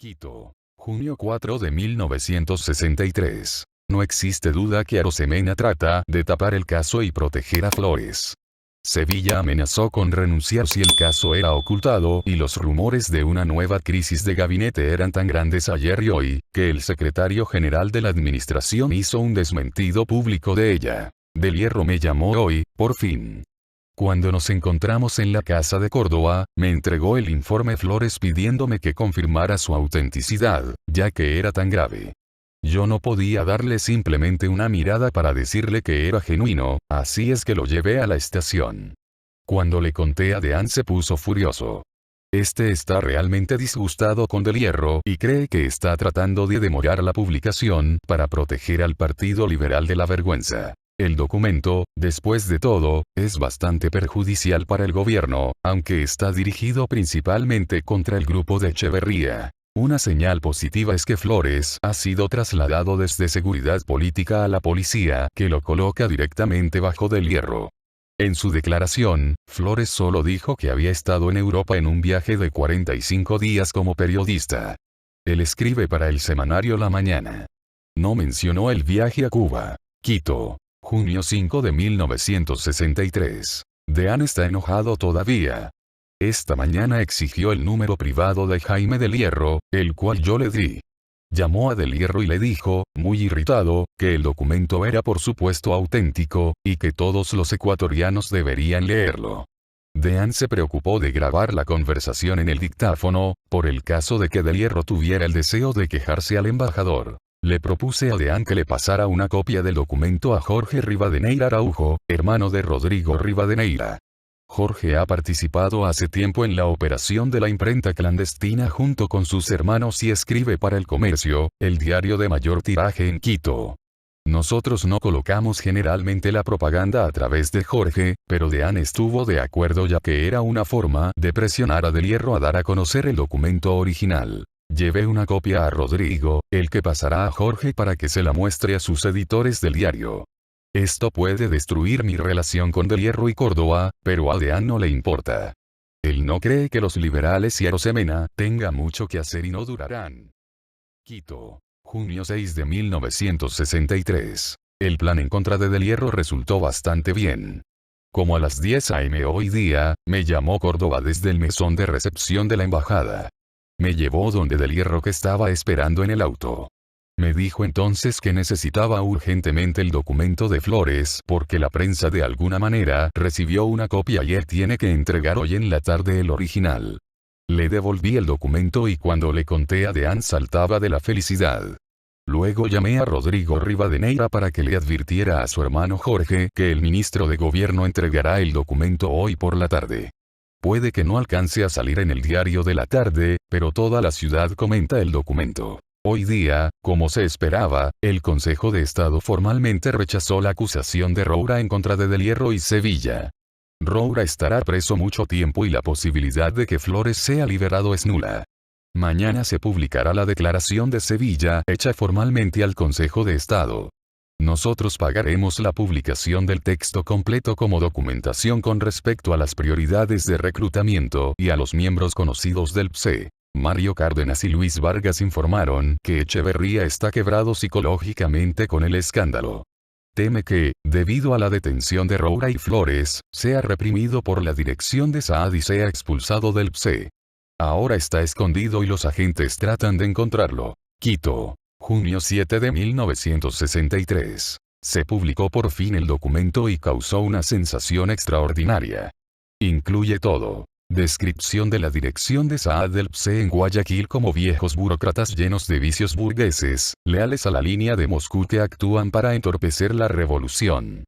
Quito, junio 4 de 1963. No existe duda que Arosemena trata de tapar el caso y proteger a Flores. Sevilla amenazó con renunciar si el caso era ocultado y los rumores de una nueva crisis de gabinete eran tan grandes ayer y hoy, que el secretario general de la administración hizo un desmentido público de ella. Del Hierro me llamó hoy, por fin. Cuando nos encontramos en la casa de Córdoba, me entregó el informe Flores pidiéndome que confirmara su autenticidad, ya que era tan grave. Yo no podía darle simplemente una mirada para decirle que era genuino, así es que lo llevé a la estación. Cuando le conté a Deán se puso furioso. Este está realmente disgustado con Del Hierro y cree que está tratando de demorar la publicación para proteger al Partido Liberal de la vergüenza. El documento, después de todo, es bastante perjudicial para el gobierno, aunque está dirigido principalmente contra el grupo de Echeverría. Una señal positiva es que Flores ha sido trasladado desde Seguridad Política a la policía, que lo coloca directamente bajo Del Hierro. En su declaración, Flores solo dijo que había estado en Europa en un viaje de 45 días como periodista. Él escribe para el semanario La Mañana. No mencionó el viaje a Cuba. Quito, junio 5 de 1963. Deán está enojado todavía. Esta mañana exigió el número privado de Jaime Del Hierro, el cual yo le di. Llamó a Del Hierro y le dijo, muy irritado, que el documento era por supuesto auténtico, y que todos los ecuatorianos deberían leerlo. Deán se preocupó de grabar la conversación en el dictáfono, por el caso de que Del Hierro tuviera el deseo de quejarse al embajador. Le propuse a Deán que le pasara una copia del documento a Jorge Rivadeneira Araujo, hermano de Rodrigo Rivadeneira. Jorge ha participado hace tiempo en la operación de la imprenta clandestina junto con sus hermanos y escribe para El Comercio, el diario de mayor tiraje en Quito. Nosotros no colocamos generalmente la propaganda a través de Jorge, pero Deán estuvo de acuerdo ya que era una forma de presionar a Del Hierro a dar a conocer el documento original. Llevé una copia a Rodrigo, el que pasará a Jorge para que se la muestre a sus editores del diario. Esto puede destruir mi relación con Del Hierro y Córdoba, pero a Deán no le importa. Él no cree que los liberales y Arosemena tengan mucho que hacer y no durarán. Quito, junio 6 de 1963. El plan en contra de Del Hierro resultó bastante bien. Como a las 10 a.m. hoy día, me llamó Córdoba desde el mesón de recepción de la embajada. Me llevó donde Del Hierro que estaba esperando en el auto. Me dijo entonces que necesitaba urgentemente el documento de Flores porque la prensa de alguna manera recibió una copia y él tiene que entregar hoy en la tarde el original. Le devolví el documento y cuando le conté a Deán saltaba de la felicidad. Luego llamé a Rodrigo Rivadeneira para que le advirtiera a su hermano Jorge que el ministro de Gobierno entregará el documento hoy por la tarde. Puede que no alcance a salir en el diario de la tarde, pero toda la ciudad comenta el documento. Hoy día, como se esperaba, el Consejo de Estado formalmente rechazó la acusación de Roura en contra de Del Hierro y Sevilla. Roura estará preso mucho tiempo y la posibilidad de que Flores sea liberado es nula. Mañana se publicará la declaración de Sevilla hecha formalmente al Consejo de Estado. Nosotros pagaremos la publicación del texto completo como documentación con respecto a las prioridades de reclutamiento y a los miembros conocidos del PSE. Mario Cárdenas y Luis Vargas informaron que Echeverría está quebrado psicológicamente con el escándalo. Teme que, debido a la detención de Roura y Flores, sea reprimido por la dirección de Saad y sea expulsado del PSE. Ahora está escondido y los agentes tratan de encontrarlo. Quito, junio 7 de 1963. Se publicó por fin el documento y causó una sensación extraordinaria. Incluye todo. Descripción de la dirección de Saad del PSE en Guayaquil como viejos burócratas llenos de vicios burgueses, leales a la línea de Moscú que actúan para entorpecer la revolución.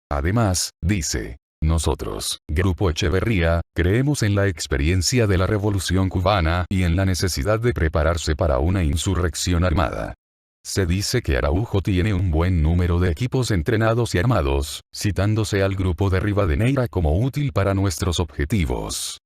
Además, dice, nosotros, Grupo Echeverría, creemos en la experiencia de la revolución cubana y en la necesidad de prepararse para una insurrección armada. Se dice que Araujo tiene un buen número de equipos entrenados y armados, citándose al grupo de Rivadeneira como útil para nuestros objetivos.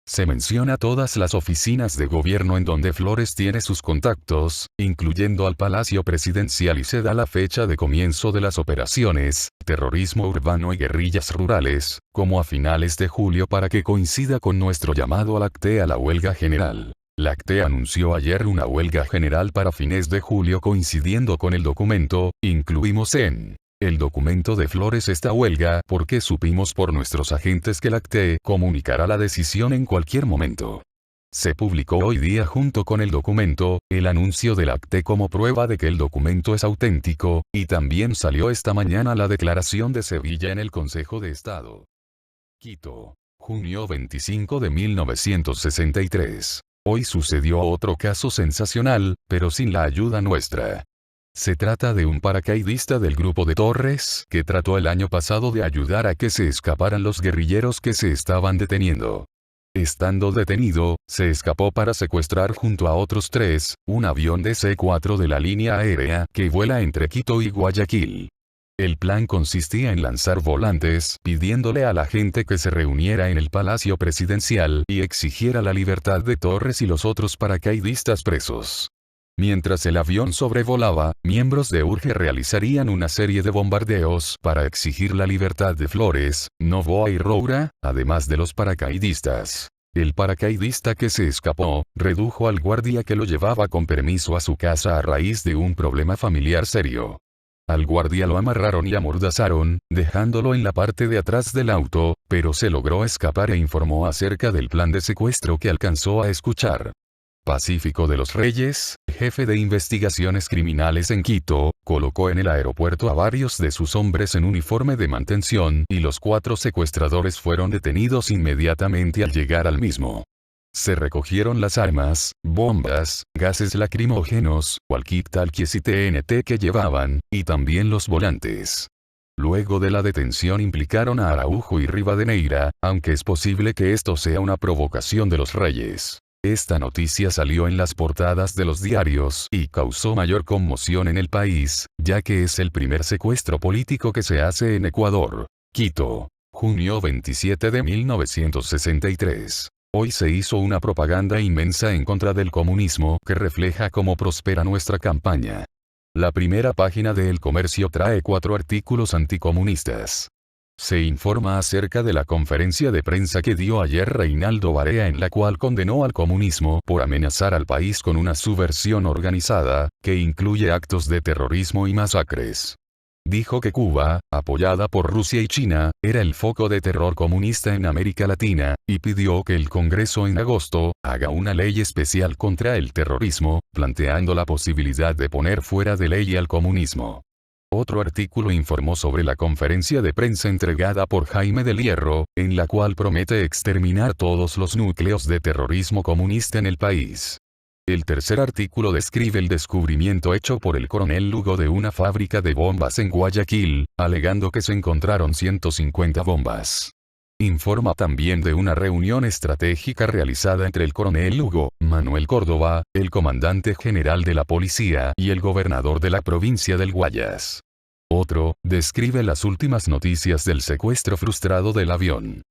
Se menciona todas las oficinas de gobierno en donde Flores tiene sus contactos, incluyendo al Palacio Presidencial y se da la fecha de comienzo de las operaciones, terrorismo urbano y guerrillas rurales, como a finales de julio para que coincida con nuestro llamado a la huelga general. La CTE anunció ayer una huelga general para fines de julio coincidiendo con el documento. Incluimos en el documento de Flores esta huelga porque supimos por nuestros agentes que la CTE comunicará la decisión en cualquier momento. Se publicó hoy día junto con el documento, el anuncio de la CTE como prueba de que el documento es auténtico, y también salió esta mañana la declaración de Sevilla en el Consejo de Estado. Quito, junio 25 de 1963. Hoy sucedió otro caso sensacional, pero sin la ayuda nuestra. Se trata de un paracaidista del grupo de Torres que trató el año pasado de ayudar a que se escaparan los guerrilleros que se estaban deteniendo. Estando detenido, se escapó para secuestrar junto a otros 3, un avión DC-4 de la línea aérea que vuela entre Quito y Guayaquil. El plan consistía en lanzar volantes pidiéndole a la gente que se reuniera en el Palacio Presidencial y exigiera la libertad de Torres y los otros paracaidistas presos. Mientras el avión sobrevolaba, miembros de URGE realizarían una serie de bombardeos para exigir la libertad de Flores, Novoa y Roura, además de los paracaidistas. El paracaidista que se escapó, redujo al guardia que lo llevaba con permiso a su casa a raíz de un problema familiar serio. Al guardia lo amarraron y amordazaron, dejándolo en la parte de atrás del auto, pero se logró escapar e informó acerca del plan de secuestro que alcanzó a escuchar. Pacífico de los Reyes, jefe de investigaciones criminales en Quito, colocó en el aeropuerto a varios de sus hombres en uniforme de mantención y los 4 secuestradores fueron detenidos inmediatamente al llegar al mismo. Se recogieron las armas, bombas, gases lacrimógenos, walkie-talkies y TNT que llevaban, y también los volantes. Luego de la detención implicaron a Araujo y Rivadeneira, aunque es posible que esto sea una provocación de los Reyes. Esta noticia salió en las portadas de los diarios y causó mayor conmoción en el país, ya que es el primer secuestro político que se hace en Ecuador. Quito, junio 27 de 1963. Hoy se hizo una propaganda inmensa en contra del comunismo que refleja cómo prospera nuestra campaña. La primera página de El Comercio trae 4 artículos anticomunistas. Se informa acerca de la conferencia de prensa que dio ayer Reinaldo Barea en la cual condenó al comunismo por amenazar al país con una subversión organizada, que incluye actos de terrorismo y masacres. Dijo que Cuba, apoyada por Rusia y China, era el foco de terror comunista en América Latina, y pidió que el Congreso en agosto haga una ley especial contra el terrorismo, planteando la posibilidad de poner fuera de ley al comunismo. Otro artículo informó sobre la conferencia de prensa entregada por Jaime del Hierro, en la cual promete exterminar todos los núcleos de terrorismo comunista en el país. El tercer artículo describe el descubrimiento hecho por el coronel Lugo de una fábrica de bombas en Guayaquil, alegando que se encontraron 150 bombas. Informa también de una reunión estratégica realizada entre el coronel Lugo, Manuel Córdoba, el comandante general de la policía y el gobernador de la provincia del Guayas. Otro, describe las últimas noticias del secuestro frustrado del avión.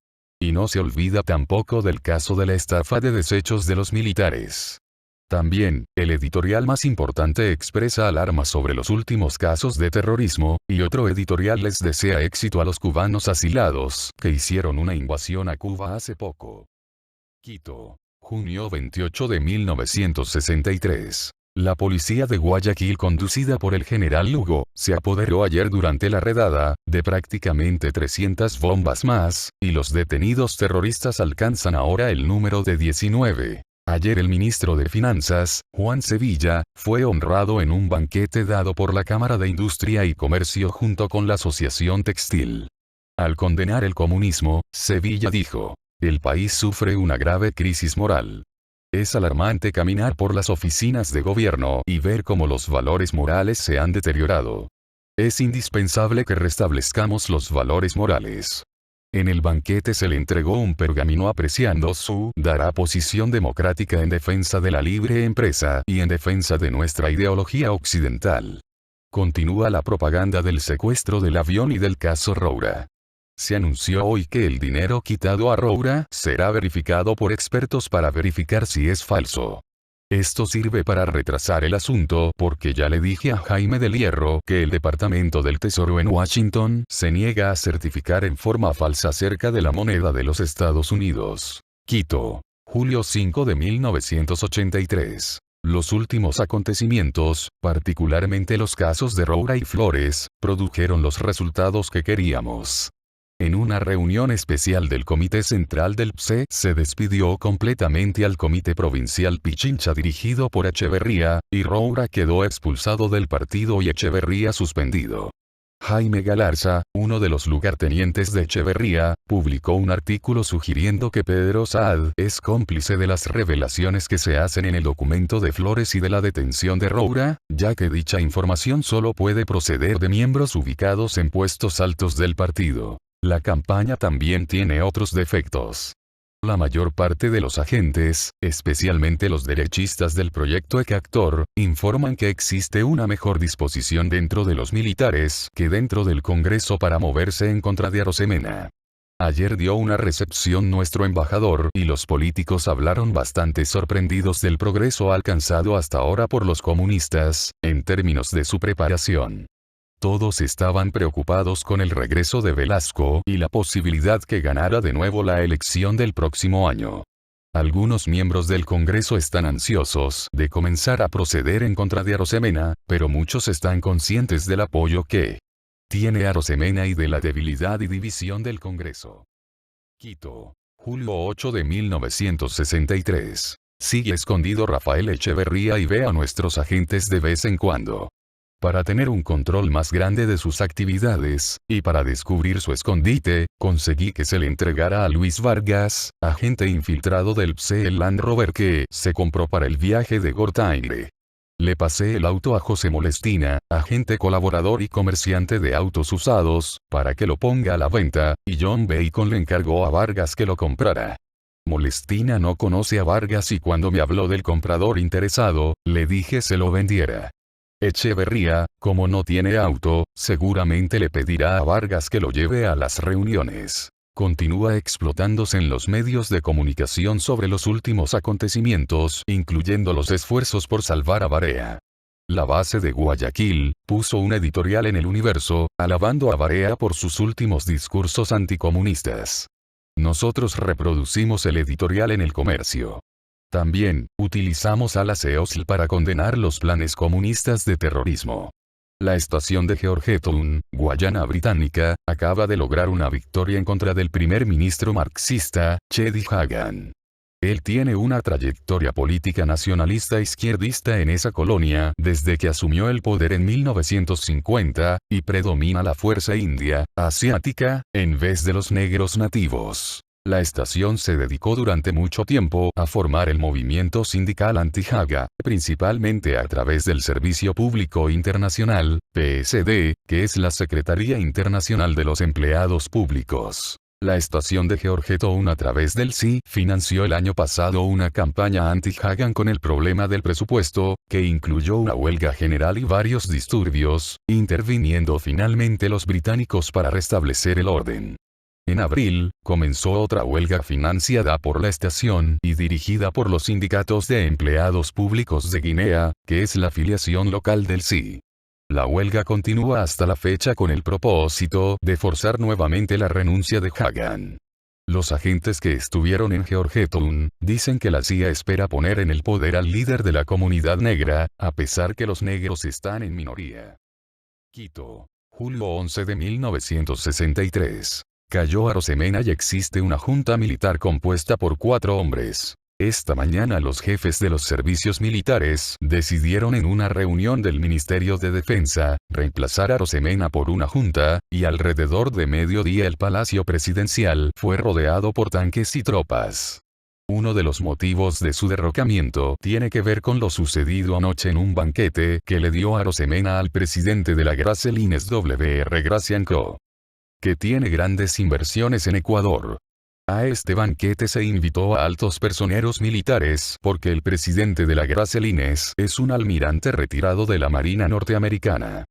Y no se olvida tampoco del caso de la estafa de desechos de los militares. También, el editorial más importante expresa alarma sobre los últimos casos de terrorismo, y otro editorial les desea éxito a los cubanos asilados, que hicieron una invasión a Cuba hace poco. Quito, junio 28 de 1963. La policía de Guayaquil conducida por el general Lugo, se apoderó ayer durante la redada, de prácticamente 300 bombas más, y los detenidos terroristas alcanzan ahora el número de 19. Ayer el ministro de Finanzas, Juan Sevilla, fue honrado en un banquete dado por la Cámara de Industria y Comercio junto con la Asociación Textil. Al condenar el comunismo, Sevilla dijo: "El país sufre una grave crisis moral. Es alarmante caminar por las oficinas de gobierno y ver cómo los valores morales se han deteriorado. Es indispensable que restablezcamos los valores morales". En el banquete se le entregó un pergamino apreciando su dará posición democrática en defensa de la libre empresa y en defensa de nuestra ideología occidental. Continúa la propaganda del secuestro del avión y del caso Roura. Se anunció hoy que el dinero quitado a Roura será verificado por expertos para verificar si es falso. Esto sirve para retrasar el asunto porque ya le dije a Jaime del Hierro que el Departamento del Tesoro en Washington se niega a certificar en forma falsa acerca de la moneda de los Estados Unidos. Quito, Julio 5 de 1983. Los últimos acontecimientos, particularmente los casos de Roura y Flores, produjeron los resultados que queríamos. En una reunión especial del Comité Central del PSE se despidió completamente al Comité Provincial Pichincha dirigido por Echeverría, y Roura quedó expulsado del partido y Echeverría suspendido. Jaime Galarza, uno de los lugartenientes de Echeverría, publicó un artículo sugiriendo que Pedro Saad es cómplice de las revelaciones que se hacen en el documento de Flores y de la detención de Roura, ya que dicha información solo puede proceder de miembros ubicados en puestos altos del partido. La campaña también tiene otros defectos. La mayor parte de los agentes, especialmente los derechistas del proyecto ECACTOR, informan que existe una mejor disposición dentro de los militares que dentro del Congreso para moverse en contra de Arosemena. Ayer dio una recepción nuestro embajador y los políticos hablaron bastante sorprendidos del progreso alcanzado hasta ahora por los comunistas, en términos de su preparación. Todos estaban preocupados con el regreso de Velasco y la posibilidad que ganara de nuevo la elección del próximo año. Algunos miembros del Congreso están ansiosos de comenzar a proceder en contra de Arosemena, pero muchos están conscientes del apoyo que tiene Arosemena y de la debilidad y división del Congreso. Quito, julio 8 de 1963. Sigue escondido Rafael Echeverría y ve a nuestros agentes de vez en cuando. Para tener un control más grande de sus actividades, y para descubrir su escondite, conseguí que se le entregara a Luis Vargas, agente infiltrado del PSE el Land Rover que se compró para el viaje de Gortaire. Le pasé el auto a José Molestina, agente colaborador y comerciante de autos usados, para que lo ponga a la venta, y John Bacon le encargó a Vargas que lo comprara. Molestina no conoce a Vargas y cuando me habló del comprador interesado, le dije se lo vendiera. Echeverría, como no tiene auto, seguramente le pedirá a Vargas que lo lleve a las reuniones. Continúa explotándose en los medios de comunicación sobre los últimos acontecimientos, incluyendo los esfuerzos por salvar a Barea. La base de Guayaquil puso un editorial en El Universo, alabando a Barea por sus últimos discursos anticomunistas. Nosotros reproducimos el editorial en El Comercio. También, utilizamos a la CEOSL para condenar los planes comunistas de terrorismo. La estación de Georgetown, Guayana Británica, acaba de lograr una victoria en contra del primer ministro marxista, Chedi Hagan. Él tiene una trayectoria política nacionalista izquierdista en esa colonia desde que asumió el poder en 1950, y predomina la fuerza india, asiática, en vez de los negros nativos. La estación se dedicó durante mucho tiempo a formar el movimiento sindical anti-Haga, principalmente a través del Servicio Público Internacional, PSD, que es la Secretaría Internacional de los Empleados Públicos. La estación de Georgetown a través del SI financió el año pasado una campaña anti-Hagan con el problema del presupuesto, que incluyó una huelga general y varios disturbios, interviniendo finalmente los británicos para restablecer el orden. En abril, comenzó otra huelga financiada por la estación y dirigida por los sindicatos de empleados públicos de Guinea, que es la afiliación local del SI. La huelga continúa hasta la fecha con el propósito de forzar nuevamente la renuncia de Hagan. Los agentes que estuvieron en Georgetown dicen que la CIA espera poner en el poder al líder de la comunidad negra, a pesar que los negros están en minoría. Quito, julio 11 de 1963. Cayó Arosemena y existe una junta militar compuesta por 4 hombres. Esta mañana los jefes de los servicios militares decidieron en una reunión del Ministerio de Defensa, reemplazar a Arosemena por una junta, y alrededor de mediodía el Palacio Presidencial fue rodeado por tanques y tropas. Uno de los motivos de su derrocamiento tiene que ver con lo sucedido anoche en un banquete que le dio Arosemena al presidente de la Gracelines W.R. Gracianco, que tiene grandes inversiones en Ecuador. A este banquete se invitó a altos personeros militares porque el presidente de la Gracelines es un almirante retirado de la Marina norteamericana.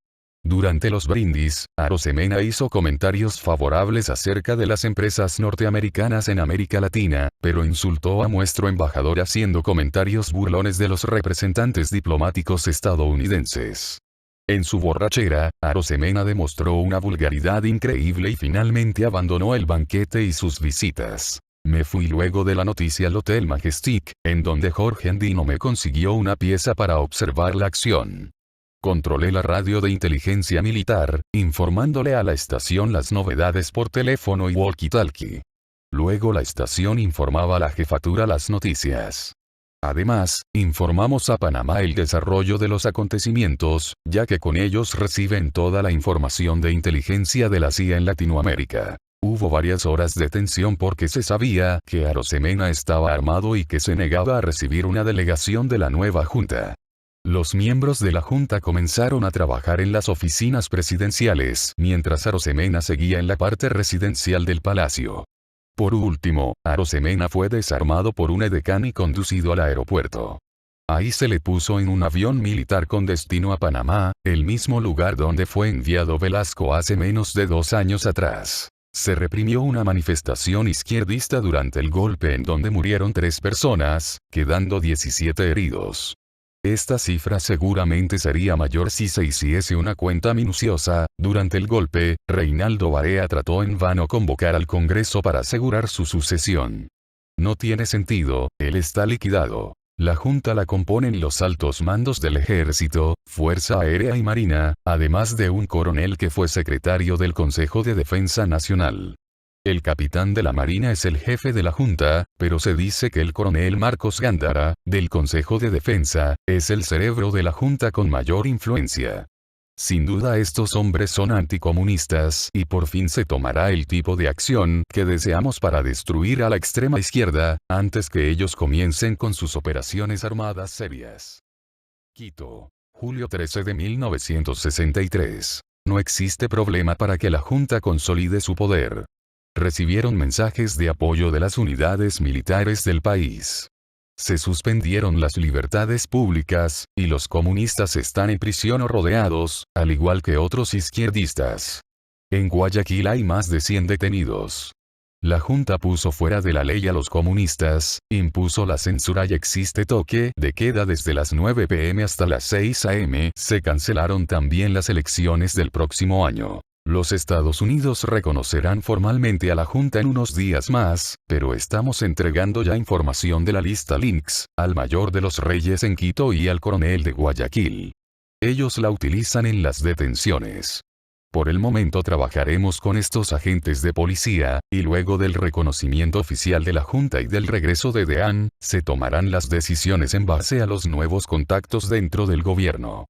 Durante los brindis, Arosemena hizo comentarios favorables acerca de las empresas norteamericanas en América Latina, pero insultó a nuestro embajador haciendo comentarios burlones de los representantes diplomáticos estadounidenses. En su borrachera, Arosemena demostró una vulgaridad increíble y finalmente abandonó el banquete y sus visitas. Me fui luego de la noticia al Hotel Majestic, en donde Jorge Andino me consiguió una pieza para observar la acción. Controlé la radio de inteligencia militar, informándole a la estación las novedades por teléfono y walkie-talkie. Luego la estación informaba a la jefatura las noticias. Además, informamos a Panamá el desarrollo de los acontecimientos, ya que con ellos reciben toda la información de inteligencia de la CIA en Latinoamérica. Hubo varias horas de tensión porque se sabía que Arosemena estaba armado y que se negaba a recibir una delegación de la nueva junta. Los miembros de la junta comenzaron a trabajar en las oficinas presidenciales, mientras Arosemena seguía en la parte residencial del palacio. Por último, Arosemena fue desarmado por un edecán y conducido al aeropuerto. Ahí se le puso en un avión militar con destino a Panamá, el mismo lugar donde fue enviado Velasco hace menos de 2 años atrás. Se reprimió una manifestación izquierdista durante el golpe en donde murieron 3 personas, quedando 17 heridos. Esta cifra seguramente sería mayor si se hiciese una cuenta minuciosa. Durante el golpe, Reinaldo Barea trató en vano convocar al Congreso para asegurar su sucesión. No tiene sentido, él está liquidado. La junta la componen los altos mandos del Ejército, Fuerza Aérea y Marina, además de un coronel que fue secretario del Consejo de Defensa Nacional. El capitán de la Marina es el jefe de la junta, pero se dice que el coronel Marcos Gándara, del Consejo de Defensa, es el cerebro de la junta con mayor influencia. Sin duda estos hombres son anticomunistas y por fin se tomará el tipo de acción que deseamos para destruir a la extrema izquierda, antes que ellos comiencen con sus operaciones armadas serias. Quito, julio 13 de 1963. No existe problema para que la junta consolide su poder. Recibieron mensajes de apoyo de las unidades militares del país. Se suspendieron las libertades públicas, y los comunistas están en prisión o rodeados, al igual que otros izquierdistas. En Guayaquil hay más de 100 detenidos. La junta puso fuera de la ley a los comunistas, impuso la censura y existe toque de queda desde las 9 p.m. hasta las 6 a.m. Se cancelaron también las elecciones del próximo año. Los Estados Unidos reconocerán formalmente a la junta en unos días más, pero estamos entregando ya información de la lista Lynx, al mayor de los reyes en Quito y al coronel de Guayaquil. Ellos la utilizan en las detenciones. Por el momento trabajaremos con estos agentes de policía, y luego del reconocimiento oficial de la junta y del regreso de Deán, se tomarán las decisiones en base a los nuevos contactos dentro del gobierno.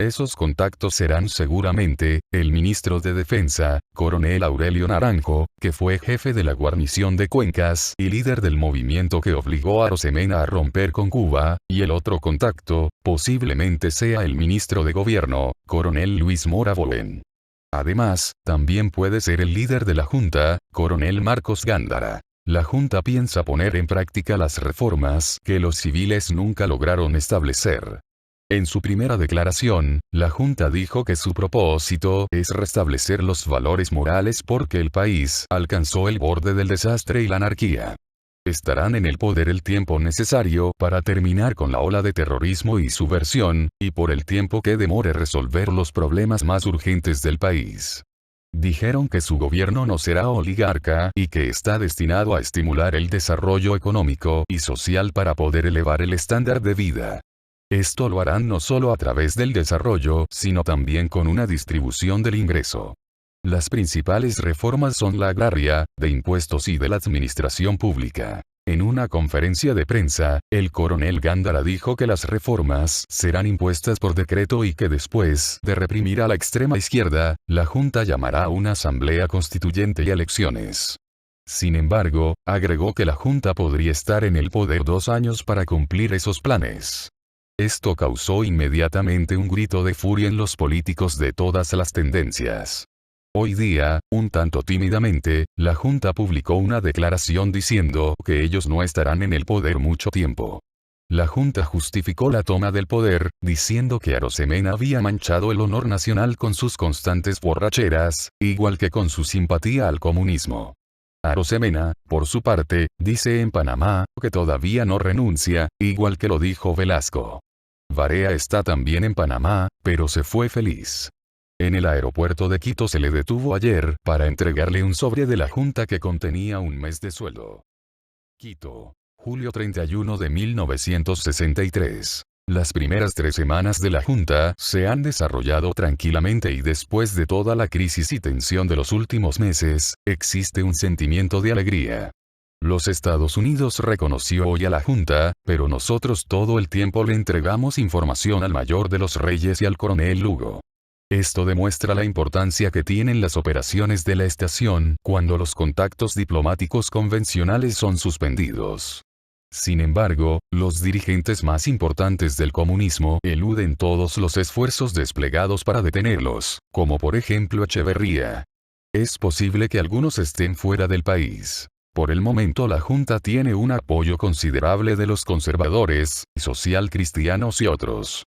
Esos contactos serán seguramente, el ministro de Defensa, coronel Aurelio Naranjo, que fue jefe de la guarnición de Cuencas y líder del movimiento que obligó a Arosemena a romper con Cuba, y el otro contacto, posiblemente sea el ministro de Gobierno, coronel Luis Mora Bolen. Además, también puede ser el líder de la junta, coronel Marcos Gándara. La junta piensa poner en práctica las reformas que los civiles nunca lograron establecer. En su primera declaración, la junta dijo que su propósito es restablecer los valores morales porque el país alcanzó el borde del desastre y la anarquía. Estarán en el poder el tiempo necesario para terminar con la ola de terrorismo y subversión, y por el tiempo que demore resolver los problemas más urgentes del país. Dijeron que su gobierno no será oligarca y que está destinado a estimular el desarrollo económico y social para poder elevar el estándar de vida. Esto lo harán no solo a través del desarrollo, sino también con una distribución del ingreso. Las principales reformas son la agraria, de impuestos y de la administración pública. En una conferencia de prensa, el coronel Gándara dijo que las reformas serán impuestas por decreto y que después de reprimir a la extrema izquierda, la junta llamará a una asamblea constituyente y elecciones. Sin embargo, agregó que la junta podría estar en el poder 2 años para cumplir esos planes. Esto causó inmediatamente un grito de furia en los políticos de todas las tendencias. Hoy día, un tanto tímidamente, la junta publicó una declaración diciendo que ellos no estarán en el poder mucho tiempo. La junta justificó la toma del poder, diciendo que Arosemena había manchado el honor nacional con sus constantes borracheras, igual que con su simpatía al comunismo. Arosemena, por su parte, dice en Panamá que todavía no renuncia, igual que lo dijo Velasco. Barea está también en Panamá, pero se fue feliz. En el aeropuerto de Quito se le detuvo ayer para entregarle un sobre de la junta que contenía un mes de sueldo. Quito. Julio 31 de 1963. Las primeras 3 semanas de la Junta se han desarrollado tranquilamente y después de toda la crisis y tensión de los últimos meses, existe un sentimiento de alegría. Los Estados Unidos reconoció hoy a la Junta, pero nosotros todo el tiempo le entregamos información al mayor de los reyes y al coronel Lugo. Esto demuestra la importancia que tienen las operaciones de la estación cuando los contactos diplomáticos convencionales son suspendidos. Sin embargo, los dirigentes más importantes del comunismo eluden todos los esfuerzos desplegados para detenerlos, como por ejemplo Echeverría. Es posible que algunos estén fuera del país. Por el momento la Junta tiene un apoyo considerable de los conservadores, socialcristianos y otros.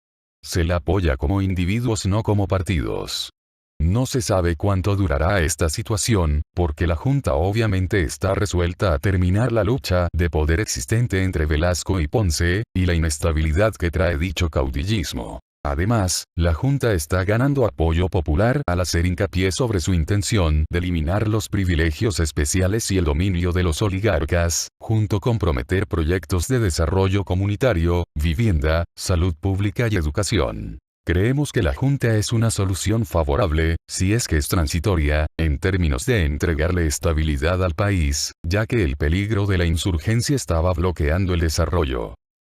Se la apoya como individuos, no como partidos. No se sabe cuánto durará esta situación, porque la Junta obviamente está resuelta a terminar la lucha de poder existente entre Velasco y Ponce, y la inestabilidad que trae dicho caudillismo. Además, la Junta está ganando apoyo popular al hacer hincapié sobre su intención de eliminar los privilegios especiales y el dominio de los oligarcas, junto con prometer proyectos de desarrollo comunitario, vivienda, salud pública y educación. Creemos que la Junta es una solución favorable, si es que es transitoria, en términos de entregarle estabilidad al país, ya que el peligro de la insurgencia estaba bloqueando el desarrollo.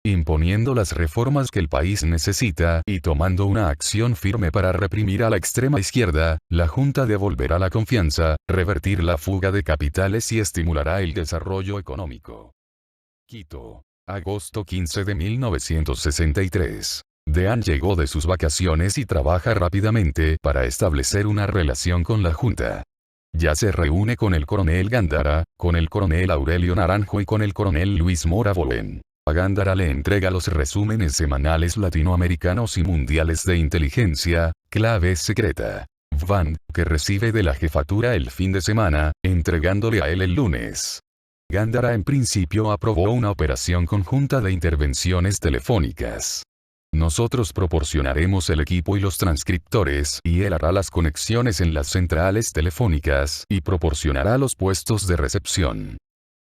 Imponiendo las reformas que el país necesita y tomando una acción firme para reprimir a la extrema izquierda, la Junta devolverá la confianza, revertir la fuga de capitales y estimulará el desarrollo económico. Quito. Agosto 15 de 1963. Deán llegó de sus vacaciones y trabaja rápidamente para establecer una relación con la Junta. Ya se reúne con el coronel Gándara, con el coronel Aurelio Naranjo y con el coronel Luis Mora Bowen. A Gándara le entrega los resúmenes semanales latinoamericanos y mundiales de inteligencia, clave secreta. Van, que recibe de la jefatura el fin de semana, entregándole a él el lunes. Gándara en principio aprobó una operación conjunta de intervenciones telefónicas. Nosotros proporcionaremos el equipo y los transcriptores y él hará las conexiones en las centrales telefónicas y proporcionará los puestos de recepción.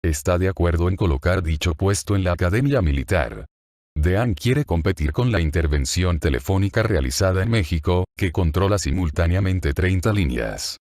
Está de acuerdo en colocar dicho puesto en la Academia Militar. Deán quiere competir con la intervención telefónica realizada en México, que controla simultáneamente 30 líneas.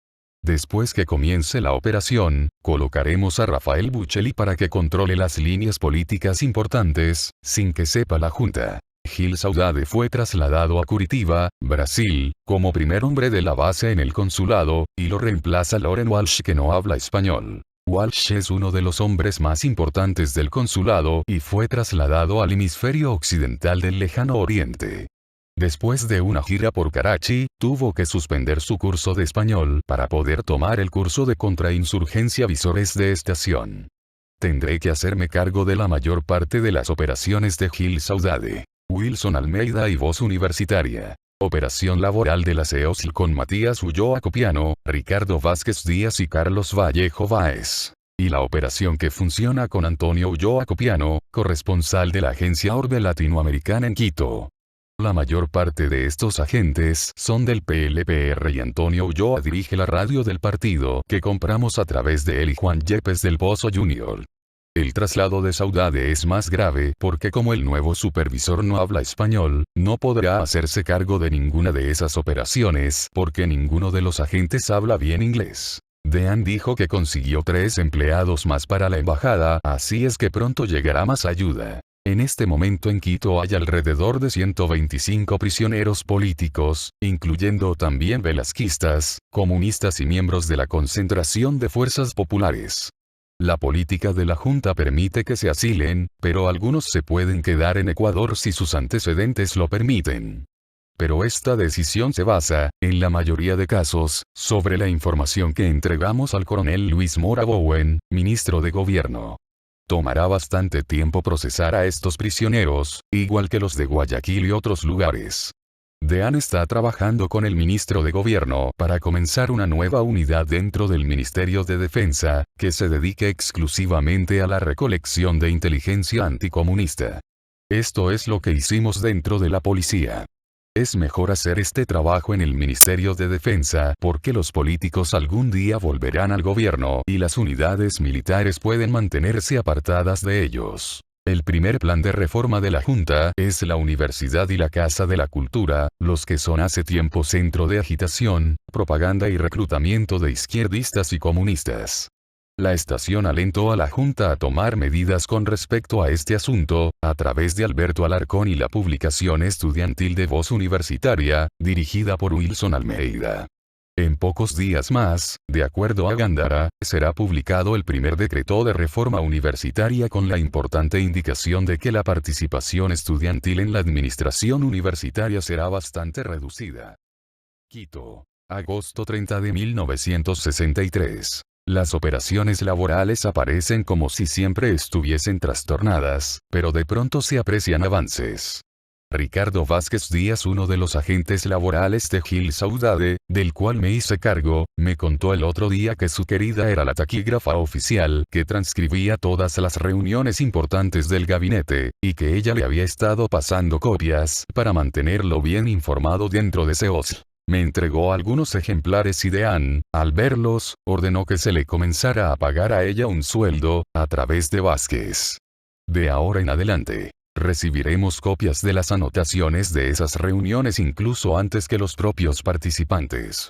Después que comience la operación, colocaremos a Rafael Buccelli para que controle las líneas políticas importantes, sin que sepa la Junta. Gil Saudade fue trasladado a Curitiba, Brasil, como primer hombre de la base en el consulado, y lo reemplaza Loren Walsh, que no habla español. Walsh es uno de los hombres más importantes del consulado y fue trasladado al hemisferio occidental del Lejano Oriente. Después de una gira por Karachi, tuvo que suspender su curso de español para poder tomar el curso de contrainsurgencia visores de estación. Tendré que hacerme cargo de la mayor parte de las operaciones de Gil Saudade. Wilson Almeida y Voz Universitaria. Operación laboral de la CEOSL con Matías Ulloa Copiano, Ricardo Vázquez Díaz y Carlos Vallejo Báez. Y la operación que funciona con Antonio Ulloa Copiano, corresponsal de la agencia Orbe Latinoamericana en Quito. La mayor parte de estos agentes son del PLPR y Antonio Ulloa dirige la radio del partido que compramos a través de él y Juan Yepes del Pozo Jr. El traslado de Saudade es más grave porque como el nuevo supervisor no habla español, no podrá hacerse cargo de ninguna de esas operaciones porque ninguno de los agentes habla bien inglés. Deán dijo que consiguió 3 empleados más para la embajada, así es que pronto llegará más ayuda. En este momento en Quito hay alrededor de 125 prisioneros políticos, incluyendo también velasquistas, comunistas y miembros de la concentración de fuerzas populares. La política de la Junta permite que se asilen, pero algunos se pueden quedar en Ecuador si sus antecedentes lo permiten. Pero esta decisión se basa, en la mayoría de casos, sobre la información que entregamos al coronel Luis Mora Bowen, ministro de Gobierno. Tomará bastante tiempo procesar a estos prisioneros, igual que los de Guayaquil y otros lugares. Deán está trabajando con el ministro de Gobierno para comenzar una nueva unidad dentro del Ministerio de Defensa, que se dedique exclusivamente a la recolección de inteligencia anticomunista. Esto es lo que hicimos dentro de la policía. Es mejor hacer este trabajo en el Ministerio de Defensa porque los políticos algún día volverán al gobierno y las unidades militares pueden mantenerse apartadas de ellos. El primer plan de reforma de la Junta es la Universidad y la Casa de la Cultura, los que son hace tiempo centro de agitación, propaganda y reclutamiento de izquierdistas y comunistas. La estación alentó a la Junta a tomar medidas con respecto a este asunto, a través de Alberto Alarcón y la publicación estudiantil de Voz Universitaria, dirigida por Wilson Almeida. En pocos días más, de acuerdo a Gándara, será publicado el primer decreto de reforma universitaria con la importante indicación de que la participación estudiantil en la administración universitaria será bastante reducida. Quito. Agosto 30 de 1963. Las operaciones laborales aparecen como si siempre estuviesen trastornadas, pero de pronto se aprecian avances. Ricardo Vázquez Díaz, uno de los agentes laborales de Gil Saudade, del cual me hice cargo, me contó el otro día que su querida era la taquígrafa oficial que transcribía todas las reuniones importantes del gabinete, y que ella le había estado pasando copias para mantenerlo bien informado dentro de SEOS. Me entregó algunos ejemplares y al verlos, ordenó que se le comenzara a pagar a ella un sueldo, a través de Vázquez. De ahora en adelante, recibiremos copias de las anotaciones de esas reuniones incluso antes que los propios participantes.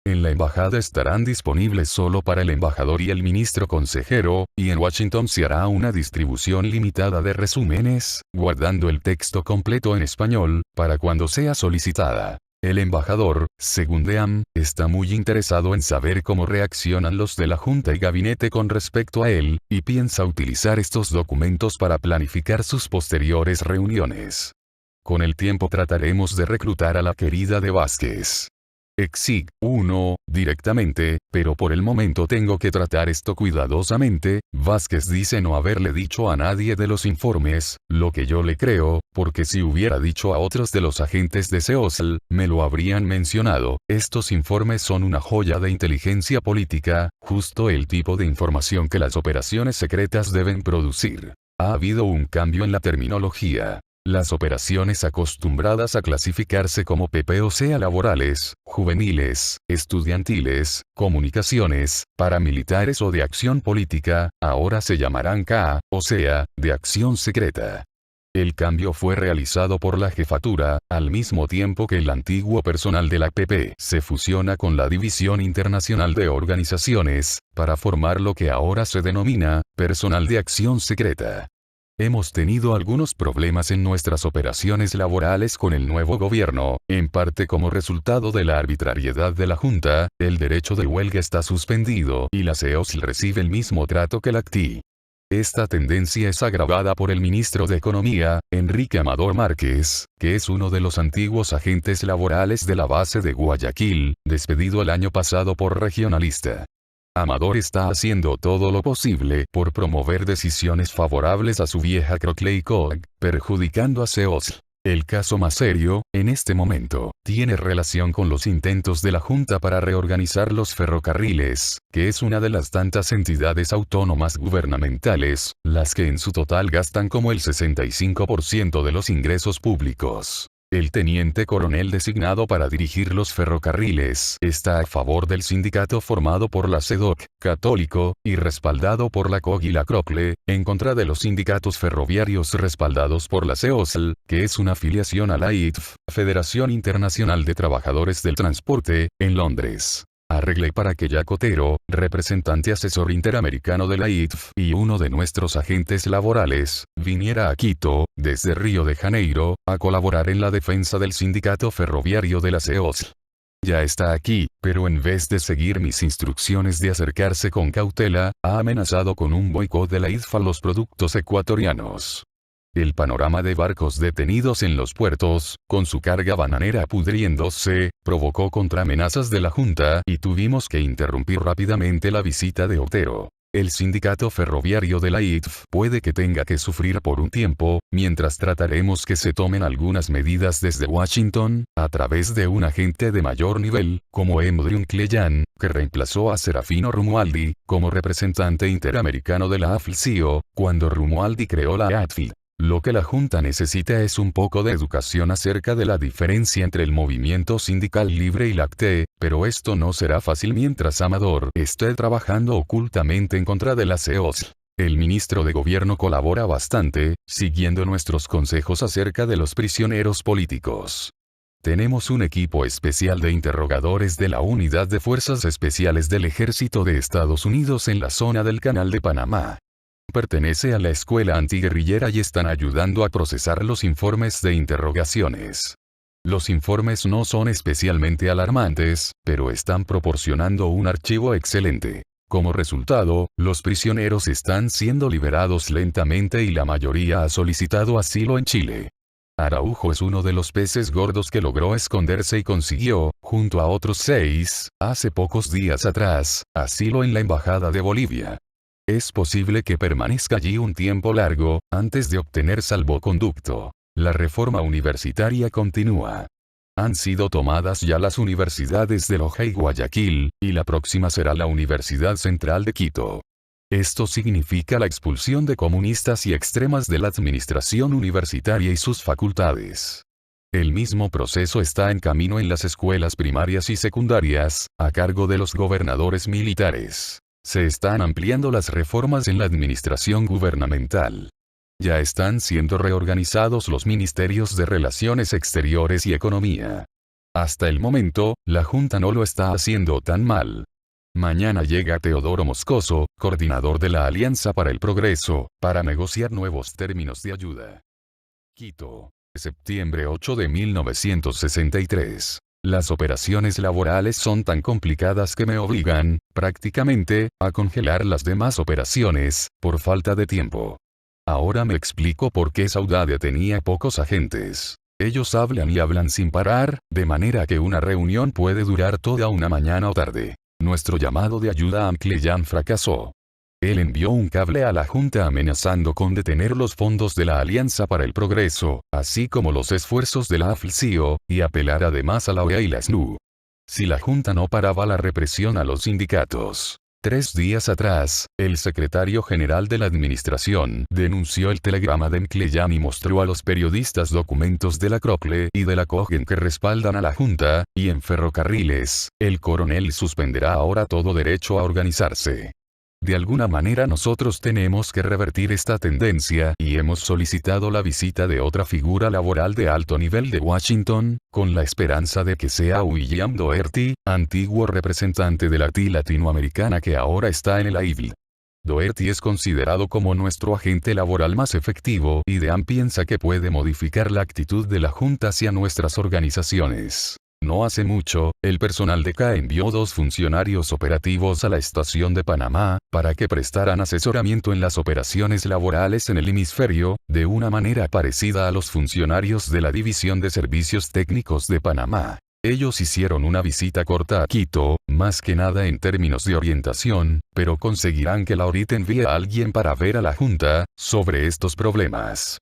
En la embajada estarán disponibles solo para el embajador y el ministro consejero, y en Washington se hará una distribución limitada de resúmenes, guardando el texto completo en español, para cuando sea solicitada. El embajador, según Deam, está muy interesado en saber cómo reaccionan los de la Junta y Gabinete con respecto a él, y piensa utilizar estos documentos para planificar sus posteriores reuniones. Con el tiempo trataremos de reclutar a la querida de Vázquez. Exig 1, directamente, pero por el momento tengo que tratar esto cuidadosamente. Vázquez dice no haberle dicho a nadie de los informes, lo que yo le creo, porque si hubiera dicho a otros de los agentes de SEOSL, me lo habrían mencionado. Estos informes son una joya de inteligencia política, justo el tipo de información que las operaciones secretas deben producir. Ha habido un cambio en la terminología. Las operaciones acostumbradas a clasificarse como PP o sea laborales, juveniles, estudiantiles, comunicaciones, paramilitares o de acción política, ahora se llamarán K, o sea, de acción secreta. El cambio fue realizado por la jefatura, al mismo tiempo que el antiguo personal de la PP se fusiona con la División Internacional de Organizaciones, para formar lo que ahora se denomina, personal de acción secreta. Hemos tenido algunos problemas en nuestras operaciones laborales con el nuevo gobierno, en parte como resultado de la arbitrariedad de la Junta, el derecho de huelga está suspendido y la SEOSL recibe el mismo trato que la CTI. Esta tendencia es agravada por el ministro de Economía, Enrique Amador Márquez, que es uno de los antiguos agentes laborales de la base de Guayaquil, despedido el año pasado por regionalista. Amador está haciendo todo lo posible por promover decisiones favorables a su vieja Croclay Cog, perjudicando a SEOSL. El caso más serio, en este momento, tiene relación con los intentos de la Junta para reorganizar los ferrocarriles, que es una de las tantas entidades autónomas gubernamentales, las que en su total gastan como el 65% de los ingresos públicos. El teniente coronel designado para dirigir los ferrocarriles está a favor del sindicato formado por la CEDOC, católico, y respaldado por la COG y la CROCLE, en contra de los sindicatos ferroviarios respaldados por la SEOSL, que es una afiliación a la ITF, Federación Internacional de Trabajadores del Transporte, en Londres. Arreglé para que Jack Otero, representante asesor interamericano de la ITF y uno de nuestros agentes laborales, viniera a Quito, desde Río de Janeiro, a colaborar en la defensa del sindicato ferroviario de la SEOSL. Ya está aquí, pero en vez de seguir mis instrucciones de acercarse con cautela, ha amenazado con un boicot de la ITF a los productos ecuatorianos. El panorama de barcos detenidos en los puertos, con su carga bananera pudriéndose, provocó contraamenazas de la Junta y tuvimos que interrumpir rápidamente la visita de Otero. El sindicato ferroviario de la ITF puede que tenga que sufrir por un tiempo, mientras trataremos que se tomen algunas medidas desde Washington, a través de un agente de mayor nivel, como Emdriun Cleyan, que reemplazó a Serafino Romualdi, como representante interamericano de la AFL-CIO, cuando Romualdi creó la ATFI. Lo que la Junta necesita es un poco de educación acerca de la diferencia entre el movimiento sindical libre y la CTE, pero esto no será fácil mientras Amador esté trabajando ocultamente en contra de la CEOS. El ministro de Gobierno colabora bastante, siguiendo nuestros consejos acerca de los prisioneros políticos. Tenemos un equipo especial de interrogadores de la Unidad de Fuerzas Especiales del Ejército de Estados Unidos en la zona del Canal de Panamá. Pertenece a la escuela antiguerrillera y están ayudando a procesar los informes de interrogaciones. Los informes no son especialmente alarmantes, pero están proporcionando un archivo excelente. Como resultado, los prisioneros están siendo liberados lentamente y la mayoría ha solicitado asilo en Chile. Araujo es uno de los peces gordos que logró esconderse y consiguió, junto a otros 6, hace pocos días atrás, asilo en la Embajada de Bolivia. Es posible que permanezca allí un tiempo largo, antes de obtener salvoconducto. La reforma universitaria continúa. Han sido tomadas ya las universidades de Loja y Guayaquil, y la próxima será la Universidad Central de Quito. Esto significa la expulsión de comunistas y extremas de la administración universitaria y sus facultades. El mismo proceso está en camino en las escuelas primarias y secundarias, a cargo de los gobernadores militares. Se están ampliando las reformas en la administración gubernamental. Ya están siendo reorganizados los ministerios de Relaciones Exteriores y Economía. Hasta el momento, la Junta no lo está haciendo tan mal. Mañana llega Teodoro Moscoso, coordinador de la Alianza para el Progreso, para negociar nuevos términos de ayuda. Quito. Septiembre 8 de 1963. Las operaciones laborales son tan complicadas que me obligan, prácticamente, a congelar las demás operaciones, por falta de tiempo. Ahora me explico por qué Saudade tenía pocos agentes. Ellos hablan y hablan sin parar, de manera que una reunión puede durar toda una mañana o tarde. Nuestro llamado de ayuda a Amcleyan fracasó. Él envió un cable a la Junta amenazando con detener los fondos de la Alianza para el Progreso, así como los esfuerzos de la AFL-CIO, y apelar además a la OEA y la SNU. Si la Junta no paraba la represión a los sindicatos. 3 días atrás, el secretario general de la administración denunció el telegrama de Amcleyan y mostró a los periodistas documentos de la Crocle y de la Cogen que respaldan a la Junta, y en ferrocarriles, el coronel suspenderá ahora todo derecho a organizarse. De alguna manera nosotros tenemos que revertir esta tendencia y hemos solicitado la visita de otra figura laboral de alto nivel de Washington, con la esperanza de que sea William Doherty, antiguo representante de la TI latinoamericana que ahora está en el AIBL. Doherty es considerado como nuestro agente laboral más efectivo y DEAN piensa que puede modificar la actitud de la Junta hacia nuestras organizaciones. No hace mucho, el personal de CA envió 2 funcionarios operativos a la estación de Panamá, para que prestaran asesoramiento en las operaciones laborales en el hemisferio, de una manera parecida a los funcionarios de la División de Servicios Técnicos de Panamá. Ellos hicieron una visita corta a Quito, más que nada en términos de orientación, pero conseguirán que la ORIT envíe a alguien para ver a la Junta, sobre estos problemas.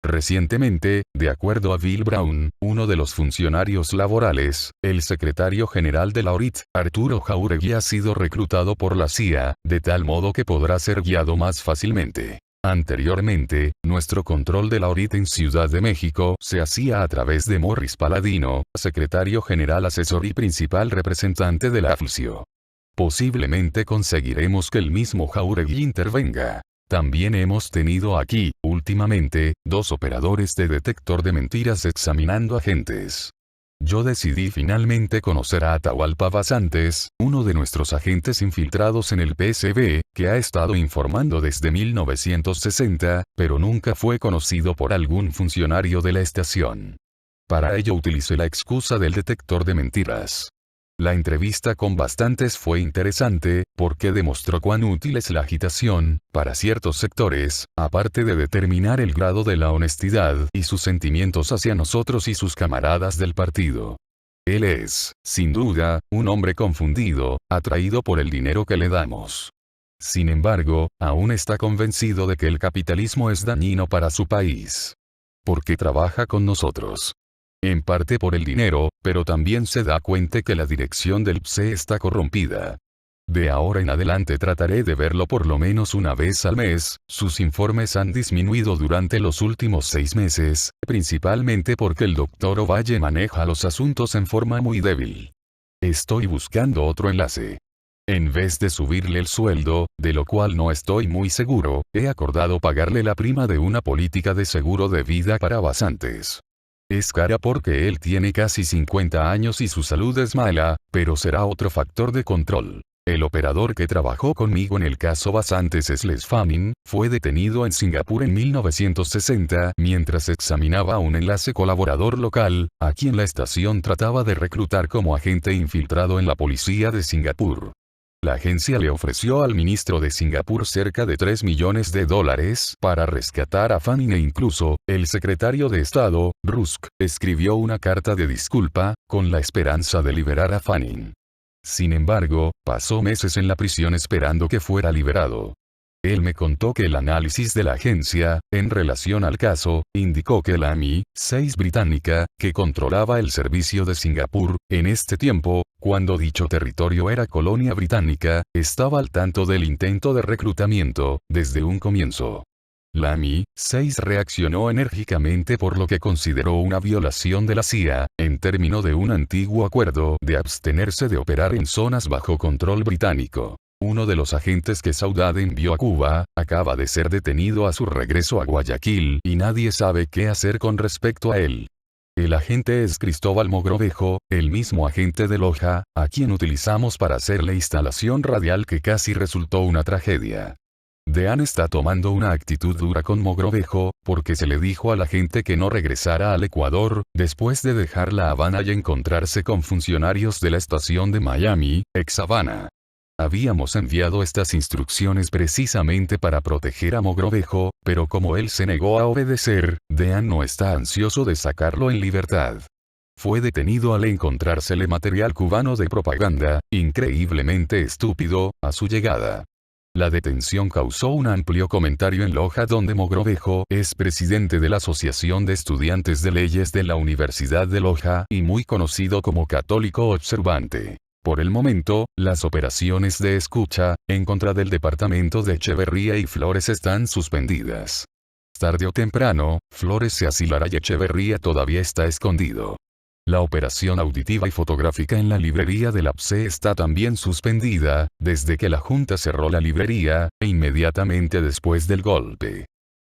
Recientemente, de acuerdo a Bill Brown, uno de los funcionarios laborales, el secretario general de la ORIT, Arturo Jauregui ha sido reclutado por la CIA, de tal modo que podrá ser guiado más fácilmente. Anteriormente, nuestro control de la ORIT en Ciudad de México se hacía a través de Morris Paladino, secretario general asesor y principal representante de la AFL-CIO. Posiblemente conseguiremos que el mismo Jauregui intervenga. También hemos tenido aquí, últimamente, 2 operadores de detector de mentiras examinando agentes. Yo decidí finalmente conocer a Atahualpa Basantes, uno de nuestros agentes infiltrados en el PSB, que ha estado informando desde 1960, pero nunca fue conocido por algún funcionario de la estación. Para ello utilicé la excusa del detector de mentiras. La entrevista con Basantes fue interesante, porque demostró cuán útil es la agitación, para ciertos sectores, aparte de determinar el grado de la honestidad y sus sentimientos hacia nosotros y sus camaradas del partido. Él es, sin duda, un hombre confundido, atraído por el dinero que le damos. Sin embargo, aún está convencido de que el capitalismo es dañino para su país. Porque trabaja con nosotros. En parte por el dinero, pero también se da cuenta que la dirección del PSE está corrompida. De ahora en adelante trataré de verlo por lo menos una vez al mes. Sus informes han disminuido durante los últimos 6 meses, principalmente porque el Dr. Ovalle maneja los asuntos en forma muy débil. Estoy buscando otro enlace. En vez de subirle el sueldo, de lo cual no estoy muy seguro, he acordado pagarle la prima de una política de seguro de vida para basantes. Es cara porque él tiene casi 50 años y su salud es mala, pero será otro factor de control. El operador que trabajó conmigo en el caso Basantes Sles Fanning, fue detenido en Singapur en 1960 mientras examinaba un enlace colaborador local, a quien la estación trataba de reclutar como agente infiltrado en la policía de Singapur. La agencia le ofreció al ministro de Singapur cerca de $3 millones para rescatar a Fanning e incluso, el secretario de Estado, Rusk, escribió una carta de disculpa, con la esperanza de liberar a Fanning. Sin embargo, pasó meses en la prisión esperando que fuera liberado. Él me contó que el análisis de la agencia, en relación al caso, indicó que la MI-6 británica, que controlaba el servicio de Singapur, en este tiempo, cuando dicho territorio era colonia británica, estaba al tanto del intento de reclutamiento, desde un comienzo. La MI-6 reaccionó enérgicamente por lo que consideró una violación de la CIA, en términos de un antiguo acuerdo de abstenerse de operar en zonas bajo control británico. Uno de los agentes que Saudade envió a Cuba, acaba de ser detenido a su regreso a Guayaquil y nadie sabe qué hacer con respecto a él. El agente es Cristóbal Mogrovejo, el mismo agente de Loja, a quien utilizamos para hacer la instalación radial que casi resultó una tragedia. Dean está tomando una actitud dura con Mogrovejo, porque se le dijo a la gente que no regresara al Ecuador, después de dejar La Habana y encontrarse con funcionarios de la estación de Miami, ex Habana. Habíamos enviado estas instrucciones precisamente para proteger a Mogrovejo, pero como él se negó a obedecer, Dean no está ansioso de sacarlo en libertad. Fue detenido al encontrársele material cubano de propaganda, increíblemente estúpido, a su llegada. La detención causó un amplio comentario en Loja donde Mogrovejo es presidente de la Asociación de Estudiantes de Leyes de la Universidad de Loja y muy conocido como católico observante. Por el momento, las operaciones de escucha, en contra del departamento de Echeverría y Flores están suspendidas. Tarde o temprano, Flores se asilará y Echeverría todavía está escondido. La operación auditiva y fotográfica en la librería del APSE está también suspendida, desde que la Junta cerró la librería, e inmediatamente después del golpe.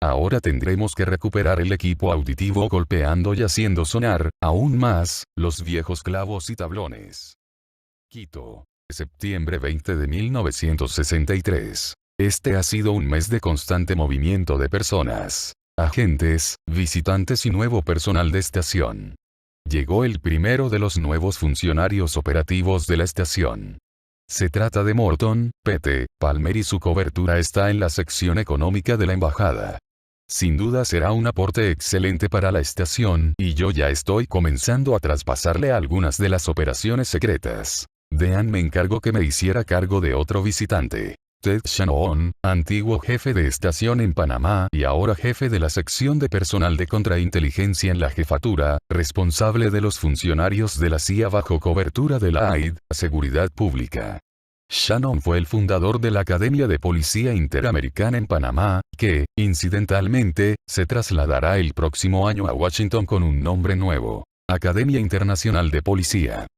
Ahora tendremos que recuperar el equipo auditivo golpeando y haciendo sonar, aún más, los viejos clavos y tablones. Quito. Septiembre 20 de 1963. Este ha sido un mes de constante movimiento de personas, agentes, visitantes y nuevo personal de estación. Llegó el primero de los nuevos funcionarios operativos de la estación. Se trata de Morton, P.T. Palmer y su cobertura está en la sección económica de la embajada. Sin duda será un aporte excelente para la estación y yo ya estoy comenzando a traspasarle algunas de las operaciones secretas. Dean me encargó que me hiciera cargo de otro visitante. Ted Shannon, antiguo jefe de estación en Panamá y ahora jefe de la sección de personal de contrainteligencia en la jefatura, responsable de los funcionarios de la CIA bajo cobertura de la AID, Seguridad Pública. Shannon fue el fundador de la Academia de Policía Interamericana en Panamá, que, incidentalmente, se trasladará el próximo año a Washington con un nombre nuevo: Academia Internacional de Policía.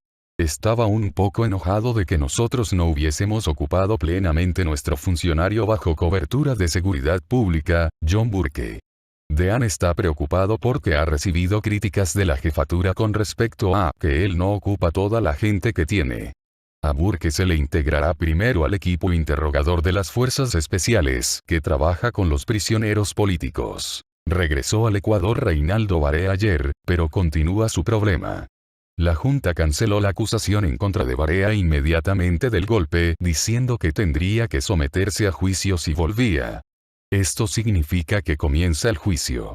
Estaba un poco enojado de que nosotros no hubiésemos ocupado plenamente nuestro funcionario bajo cobertura de seguridad pública, John Burke. Dean está preocupado porque ha recibido críticas de la jefatura con respecto a que él no ocupa toda la gente que tiene. A Burke se le integrará primero al equipo interrogador de las fuerzas especiales, que trabaja con los prisioneros políticos. Regresó al Ecuador Reinaldo Barea ayer, pero continúa su problema. La Junta canceló la acusación en contra de Barea inmediatamente del golpe, diciendo que tendría que someterse a juicio si volvía. Esto significa que comienza el juicio.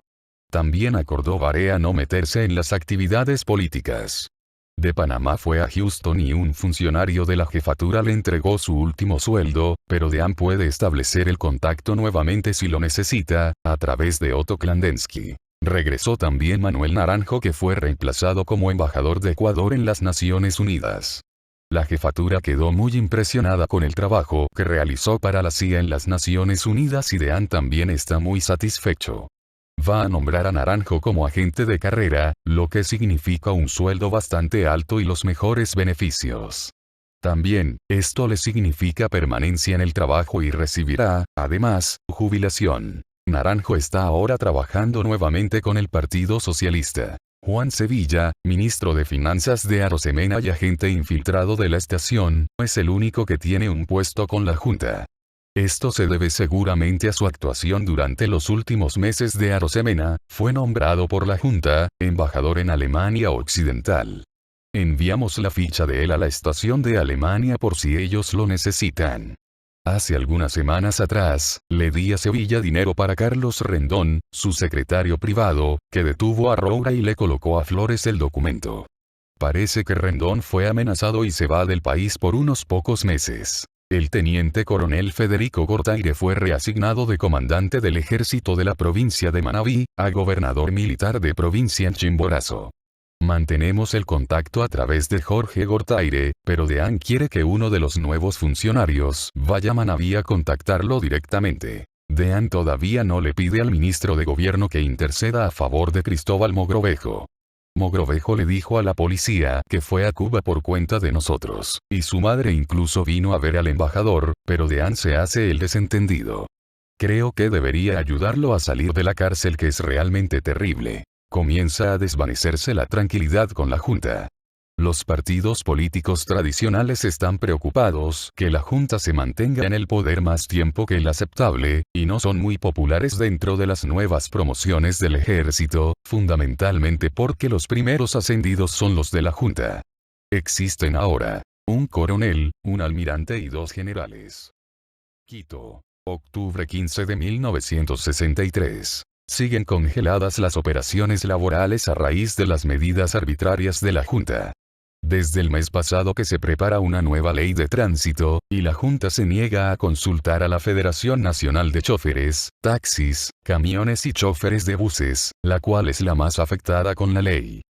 También acordó Barea no meterse en las actividades políticas. De Panamá fue a Houston y un funcionario de la jefatura le entregó su último sueldo, pero Dean puede establecer el contacto nuevamente si lo necesita, a través de Otto Klandensky. Regresó también Manuel Naranjo, que fue reemplazado como embajador de Ecuador en las Naciones Unidas. La jefatura quedó muy impresionada con el trabajo que realizó para la CIA en las Naciones Unidas y Dean también está muy satisfecho. Va a nombrar a Naranjo como agente de carrera, lo que significa un sueldo bastante alto y los mejores beneficios. También, esto le significa permanencia en el trabajo y recibirá, además, jubilación. Naranjo está ahora trabajando nuevamente con el Partido Socialista. Juan Sevilla, ministro de Finanzas de Arosemena y agente infiltrado de la estación, es el único que tiene un puesto con la Junta. Esto se debe seguramente a su actuación durante los últimos meses de Arosemena, fue nombrado por la Junta, embajador en Alemania Occidental. Enviamos la ficha de él a la estación de Alemania por si ellos lo necesitan. Hace algunas semanas atrás, le di a Sevilla dinero para Carlos Rendón, su secretario privado, que detuvo a Roura y le colocó a Flores el documento. Parece que Rendón fue amenazado y se va del país por unos pocos meses. El teniente coronel Federico Gortaire fue reasignado de comandante del ejército de la provincia de Manabí, a gobernador militar de provincia en Chimborazo. Mantenemos el contacto a través de Jorge Gortaire, pero Dean quiere que uno de los nuevos funcionarios vaya a Manabí a contactarlo directamente. Dean todavía no le pide al ministro de gobierno que interceda a favor de Cristóbal Mogrovejo. Mogrovejo le dijo a la policía que fue a Cuba por cuenta de nosotros, y su madre incluso vino a ver al embajador, pero Dean se hace el desentendido. Creo que debería ayudarlo a salir de la cárcel, que es realmente terrible. Comienza a desvanecerse la tranquilidad con la Junta. Los partidos políticos tradicionales están preocupados que la Junta se mantenga en el poder más tiempo que el aceptable, y no son muy populares dentro de las nuevas promociones del ejército, fundamentalmente porque los primeros ascendidos son los de la Junta. Existen ahora un coronel, un almirante y 2 generales. Quito. Octubre 15 de 1963. Siguen congeladas las operaciones laborales a raíz de las medidas arbitrarias de la Junta. Desde el mes pasado que se prepara una nueva ley de tránsito, y la Junta se niega a consultar a la Federación Nacional de Choferes, Taxis, Camiones y Choferes de Buses, la cual es la más afectada con la ley.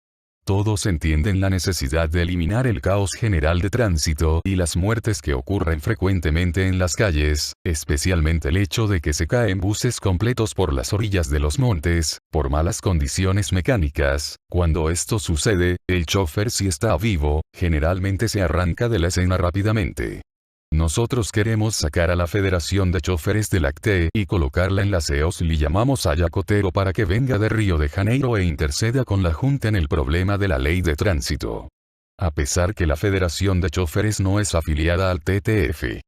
Todos entienden la necesidad de eliminar el caos general de tránsito y las muertes que ocurren frecuentemente en las calles, especialmente el hecho de que se caen buses completos por las orillas de los montes, por malas condiciones mecánicas. Cuando esto sucede, el chofer, si está vivo, generalmente se arranca de la escena rápidamente. Nosotros queremos sacar a la Federación de Choferes del ACTE y colocarla en la CEOS. Le llamamos a Yacotero para que venga de Río de Janeiro e interceda con la Junta en el problema de la ley de tránsito. A pesar que la Federación de Choferes no es afiliada al TTF.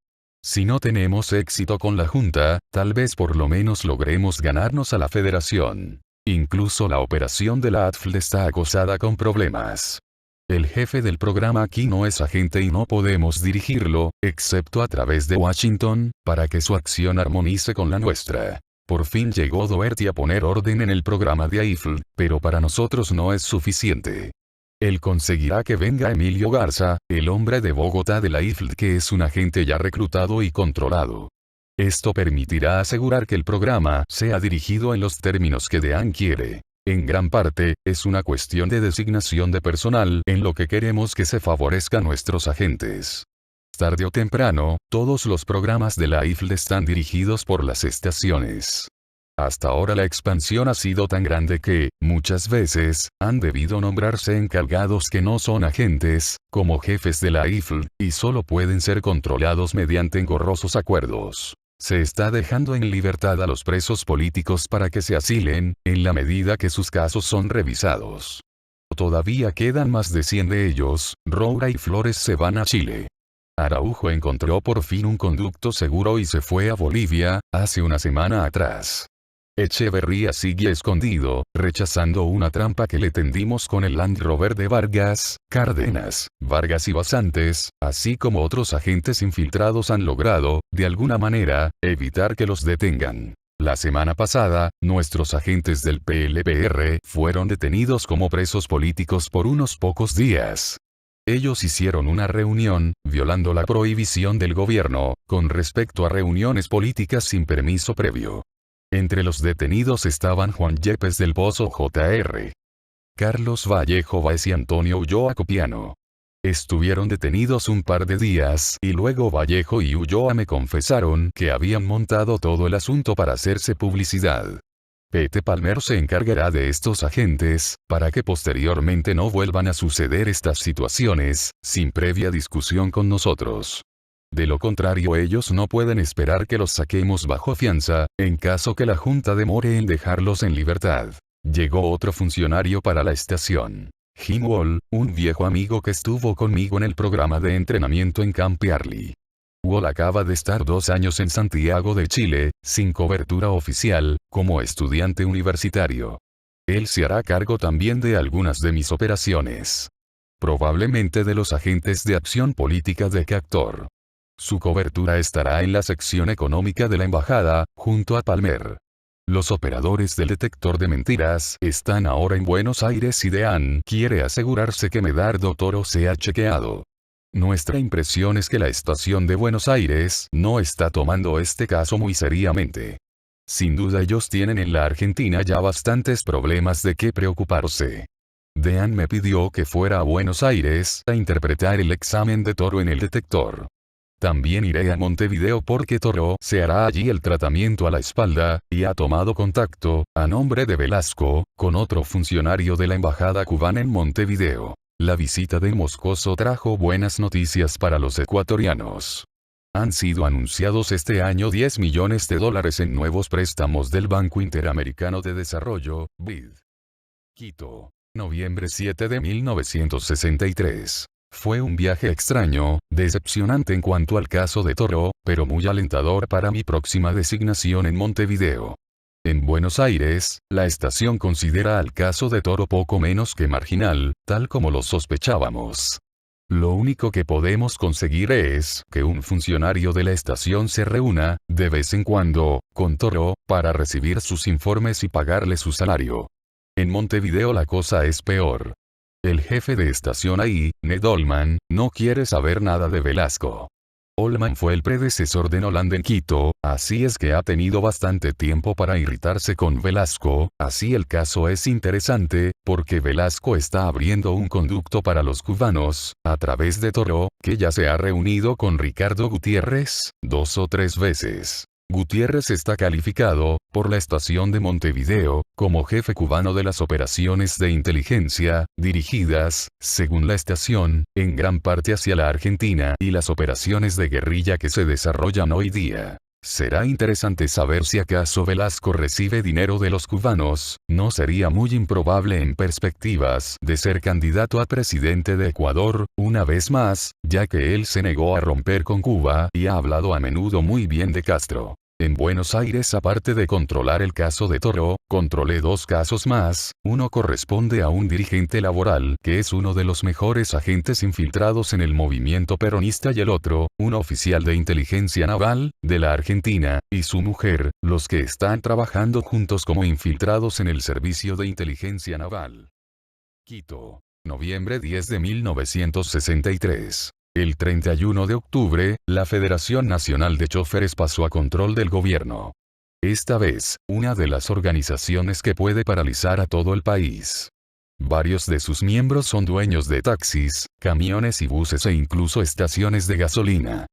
Si no tenemos éxito con la Junta, tal vez por lo menos logremos ganarnos a la Federación. Incluso la operación de la ATFL está acosada con problemas. El jefe del programa aquí no es agente y no podemos dirigirlo, excepto a través de Washington, para que su acción armonice con la nuestra. Por fin llegó Doherty a poner orden en el programa de AIFL, pero para nosotros no es suficiente. Él conseguirá que venga Emilio Garza, el hombre de Bogotá de la AIFL, que es un agente ya reclutado y controlado. Esto permitirá asegurar que el programa sea dirigido en los términos que Dean quiere. En gran parte, es una cuestión de designación de personal en lo que queremos que se favorezca a nuestros agentes. Tarde o temprano, todos los programas de la AIFL están dirigidos por las estaciones. Hasta ahora la expansión ha sido tan grande que, muchas veces, han debido nombrarse encargados que no son agentes, como jefes de la AIFL, y solo pueden ser controlados mediante engorrosos acuerdos. Se está dejando en libertad a los presos políticos para que se asilen, en la medida que sus casos son revisados. Todavía quedan más de 100 de ellos. Roura y Flores se van a Chile. Araujo encontró por fin un conducto seguro y se fue a Bolivia, hace una semana atrás. Echeverría sigue escondido, rechazando una trampa que le tendimos con el Land Rover de Vargas. Cárdenas, Vargas y Basantes, así como otros agentes infiltrados han logrado, de alguna manera, evitar que los detengan. La semana pasada, nuestros agentes del PLPR fueron detenidos como presos políticos por unos pocos días. Ellos hicieron una reunión, violando la prohibición del gobierno, con respecto a reuniones políticas sin permiso previo. Entre los detenidos estaban Juan Yepes del Pozo Jr., Carlos Vallejo Báez y Antonio Ulloa Copiano. Estuvieron detenidos un par de días y luego Vallejo y Ulloa me confesaron que habían montado todo el asunto para hacerse publicidad. Pete Palmer se encargará de estos agentes, para que posteriormente no vuelvan a suceder estas situaciones, sin previa discusión con nosotros. De lo contrario ellos no pueden esperar que los saquemos bajo fianza, en caso que la Junta demore en dejarlos en libertad. Llegó otro funcionario para la estación. Jim Wall, un viejo amigo que estuvo conmigo en el programa de entrenamiento en Camp Early. Wall acaba de estar 2 años en Santiago de Chile, sin cobertura oficial, como estudiante universitario. Él se hará cargo también de algunas de mis operaciones. Probablemente de los agentes de acción política de Cactor. Su cobertura estará en la sección económica de la embajada, junto a Palmer. Los operadores del detector de mentiras están ahora en Buenos Aires y Dean quiere asegurarse que Medardo Toro sea chequeado. Nuestra impresión es que la estación de Buenos Aires no está tomando este caso muy seriamente. Sin duda ellos tienen en la Argentina ya bastantes problemas de qué preocuparse. Dean me pidió que fuera a Buenos Aires a interpretar el examen de Toro en el detector. También iré a Montevideo porque Toro se hará allí el tratamiento a la espalda, y ha tomado contacto, a nombre de Velasco, con otro funcionario de la embajada cubana en Montevideo. La visita de Moscoso trajo buenas noticias para los ecuatorianos. Han sido anunciados este año $10 millones en nuevos préstamos del Banco Interamericano de Desarrollo, BID. Quito, noviembre 7 de 1963. Fue un viaje extraño, decepcionante en cuanto al caso de Toro, pero muy alentador para mi próxima designación en Montevideo. En Buenos Aires, la estación considera al caso de Toro poco menos que marginal, tal como lo sospechábamos. Lo único que podemos conseguir es que un funcionario de la estación se reúna, de vez en cuando, con Toro, para recibir sus informes y pagarle su salario. En Montevideo la cosa es peor. El jefe de estación ahí, Ned Olman, no quiere saber nada de Velasco. Olman fue el predecesor de Noland en Quito, así es que ha tenido bastante tiempo para irritarse con Velasco, así el caso es interesante, porque Velasco está abriendo un conducto para los cubanos, a través de Toro, que ya se ha reunido con Ricardo Gutiérrez, 2 o 3 veces. Gutiérrez está calificado, por la estación de Montevideo, como jefe cubano de las operaciones de inteligencia, dirigidas, según la estación, en gran parte hacia la Argentina y las operaciones de guerrilla que se desarrollan hoy día. Será interesante saber si acaso Velasco recibe dinero de los cubanos, no sería muy improbable en perspectivas de ser candidato a presidente de Ecuador, una vez más, ya que él se negó a romper con Cuba y ha hablado a menudo muy bien de Castro. En Buenos Aires, aparte de controlar el caso de Toro, controlé 2 casos más, uno corresponde a un dirigente laboral que es uno de los mejores agentes infiltrados en el movimiento peronista y el otro, un oficial de inteligencia naval, de la Argentina, y su mujer, los que están trabajando juntos como infiltrados en el servicio de inteligencia naval. Quito, noviembre 10 de 1963. El 31 de octubre, la Federación Nacional de Choferes pasó a control del gobierno. Esta vez, una de las organizaciones que puede paralizar a todo el país. Varios de sus miembros son dueños de taxis, camiones y buses e incluso estaciones de gasolina.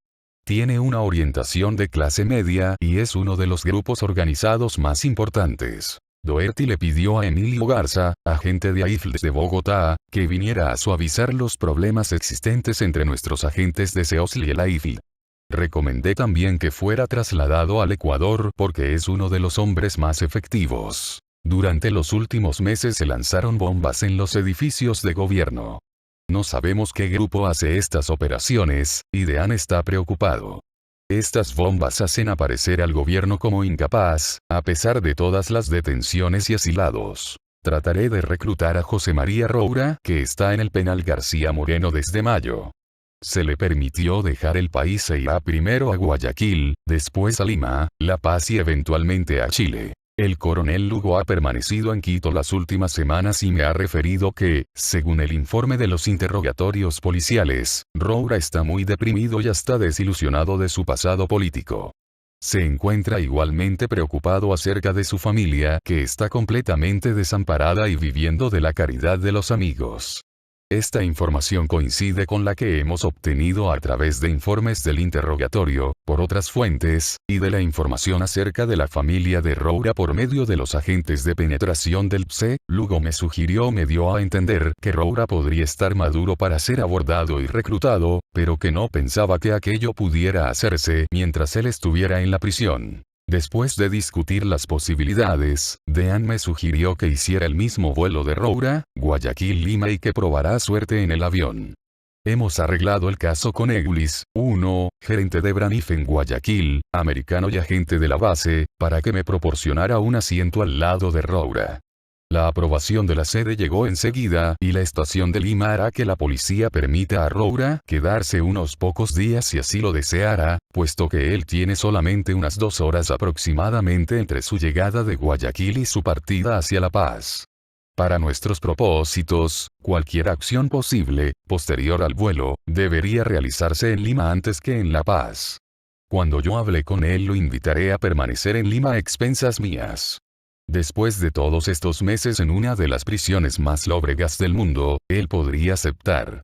Tiene una orientación de clase media y es uno de los grupos organizados más importantes. Doherty le pidió a Emilio Garza, agente de AIFL de Bogotá, que viniera a suavizar los problemas existentes entre nuestros agentes de SEOSL y el AIFL. Recomendé también que fuera trasladado al Ecuador porque es uno de los hombres más efectivos. Durante los últimos meses se lanzaron bombas en los edificios de gobierno. No sabemos qué grupo hace estas operaciones, y Dean está preocupado. Estas bombas hacen aparecer al gobierno como incapaz, a pesar de todas las detenciones y asilados. Trataré de reclutar a José María Roura, que está en el penal García Moreno desde mayo. Se le permitió dejar el país e irá primero a Guayaquil, después a Lima, La Paz y eventualmente a Chile. El coronel Lugo ha permanecido en Quito las últimas semanas y me ha referido que, según el informe de los interrogatorios policiales, Roura está muy deprimido y hasta desilusionado de su pasado político. Se encuentra igualmente preocupado acerca de su familia que está completamente desamparada y viviendo de la caridad de los amigos. Esta información coincide con la que hemos obtenido a través de informes del interrogatorio, por otras fuentes, y de la información acerca de la familia de Roura por medio de los agentes de penetración del PSE. Luego me sugirió o me dio a entender que Roura podría estar maduro para ser abordado y reclutado, pero que no pensaba que aquello pudiera hacerse mientras él estuviera en la prisión. Después de discutir las posibilidades, Dean me sugirió que hiciera el mismo vuelo de Roura, Guayaquil-Lima y que probará suerte en el avión. Hemos arreglado el caso con Egulis, gerente de Braniff en Guayaquil, americano y agente de la base, para que me proporcionara un asiento al lado de Roura. La aprobación de la sede llegó enseguida, y la estación de Lima hará que la policía permita a Roura quedarse unos pocos días si así lo deseara, puesto que él tiene solamente unas 2 horas aproximadamente entre su llegada de Guayaquil y su partida hacia La Paz. Para nuestros propósitos, cualquier acción posible, posterior al vuelo, debería realizarse en Lima antes que en La Paz. Cuando yo hable con él lo invitaré a permanecer en Lima a expensas mías. Después de todos estos meses en una de las prisiones más lóbregas del mundo, él podría aceptar.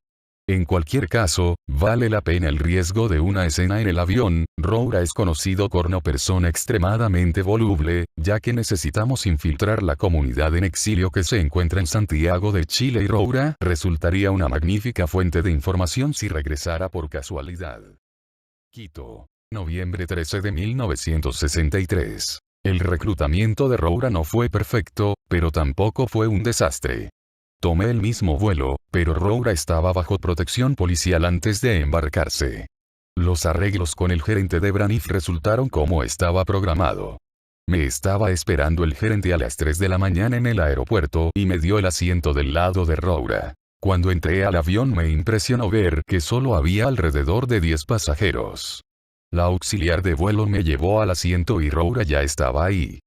En cualquier caso, vale la pena el riesgo de una escena en el avión. Roura es conocido como persona extremadamente voluble, ya que necesitamos infiltrar la comunidad en exilio que se encuentra en Santiago de Chile y Roura resultaría una magnífica fuente de información si regresara por casualidad. Quito. Noviembre 13 de 1963. El reclutamiento de Roura no fue perfecto, pero tampoco fue un desastre. Tomé el mismo vuelo, pero Roura estaba bajo protección policial antes de embarcarse. Los arreglos con el gerente de Braniff resultaron como estaba programado. Me estaba esperando el gerente a las 3 de la mañana en el aeropuerto y me dio el asiento del lado de Roura. Cuando entré al avión me impresionó ver que solo había alrededor de 10 pasajeros. La auxiliar de vuelo me llevó al asiento y Roura ya estaba ahí.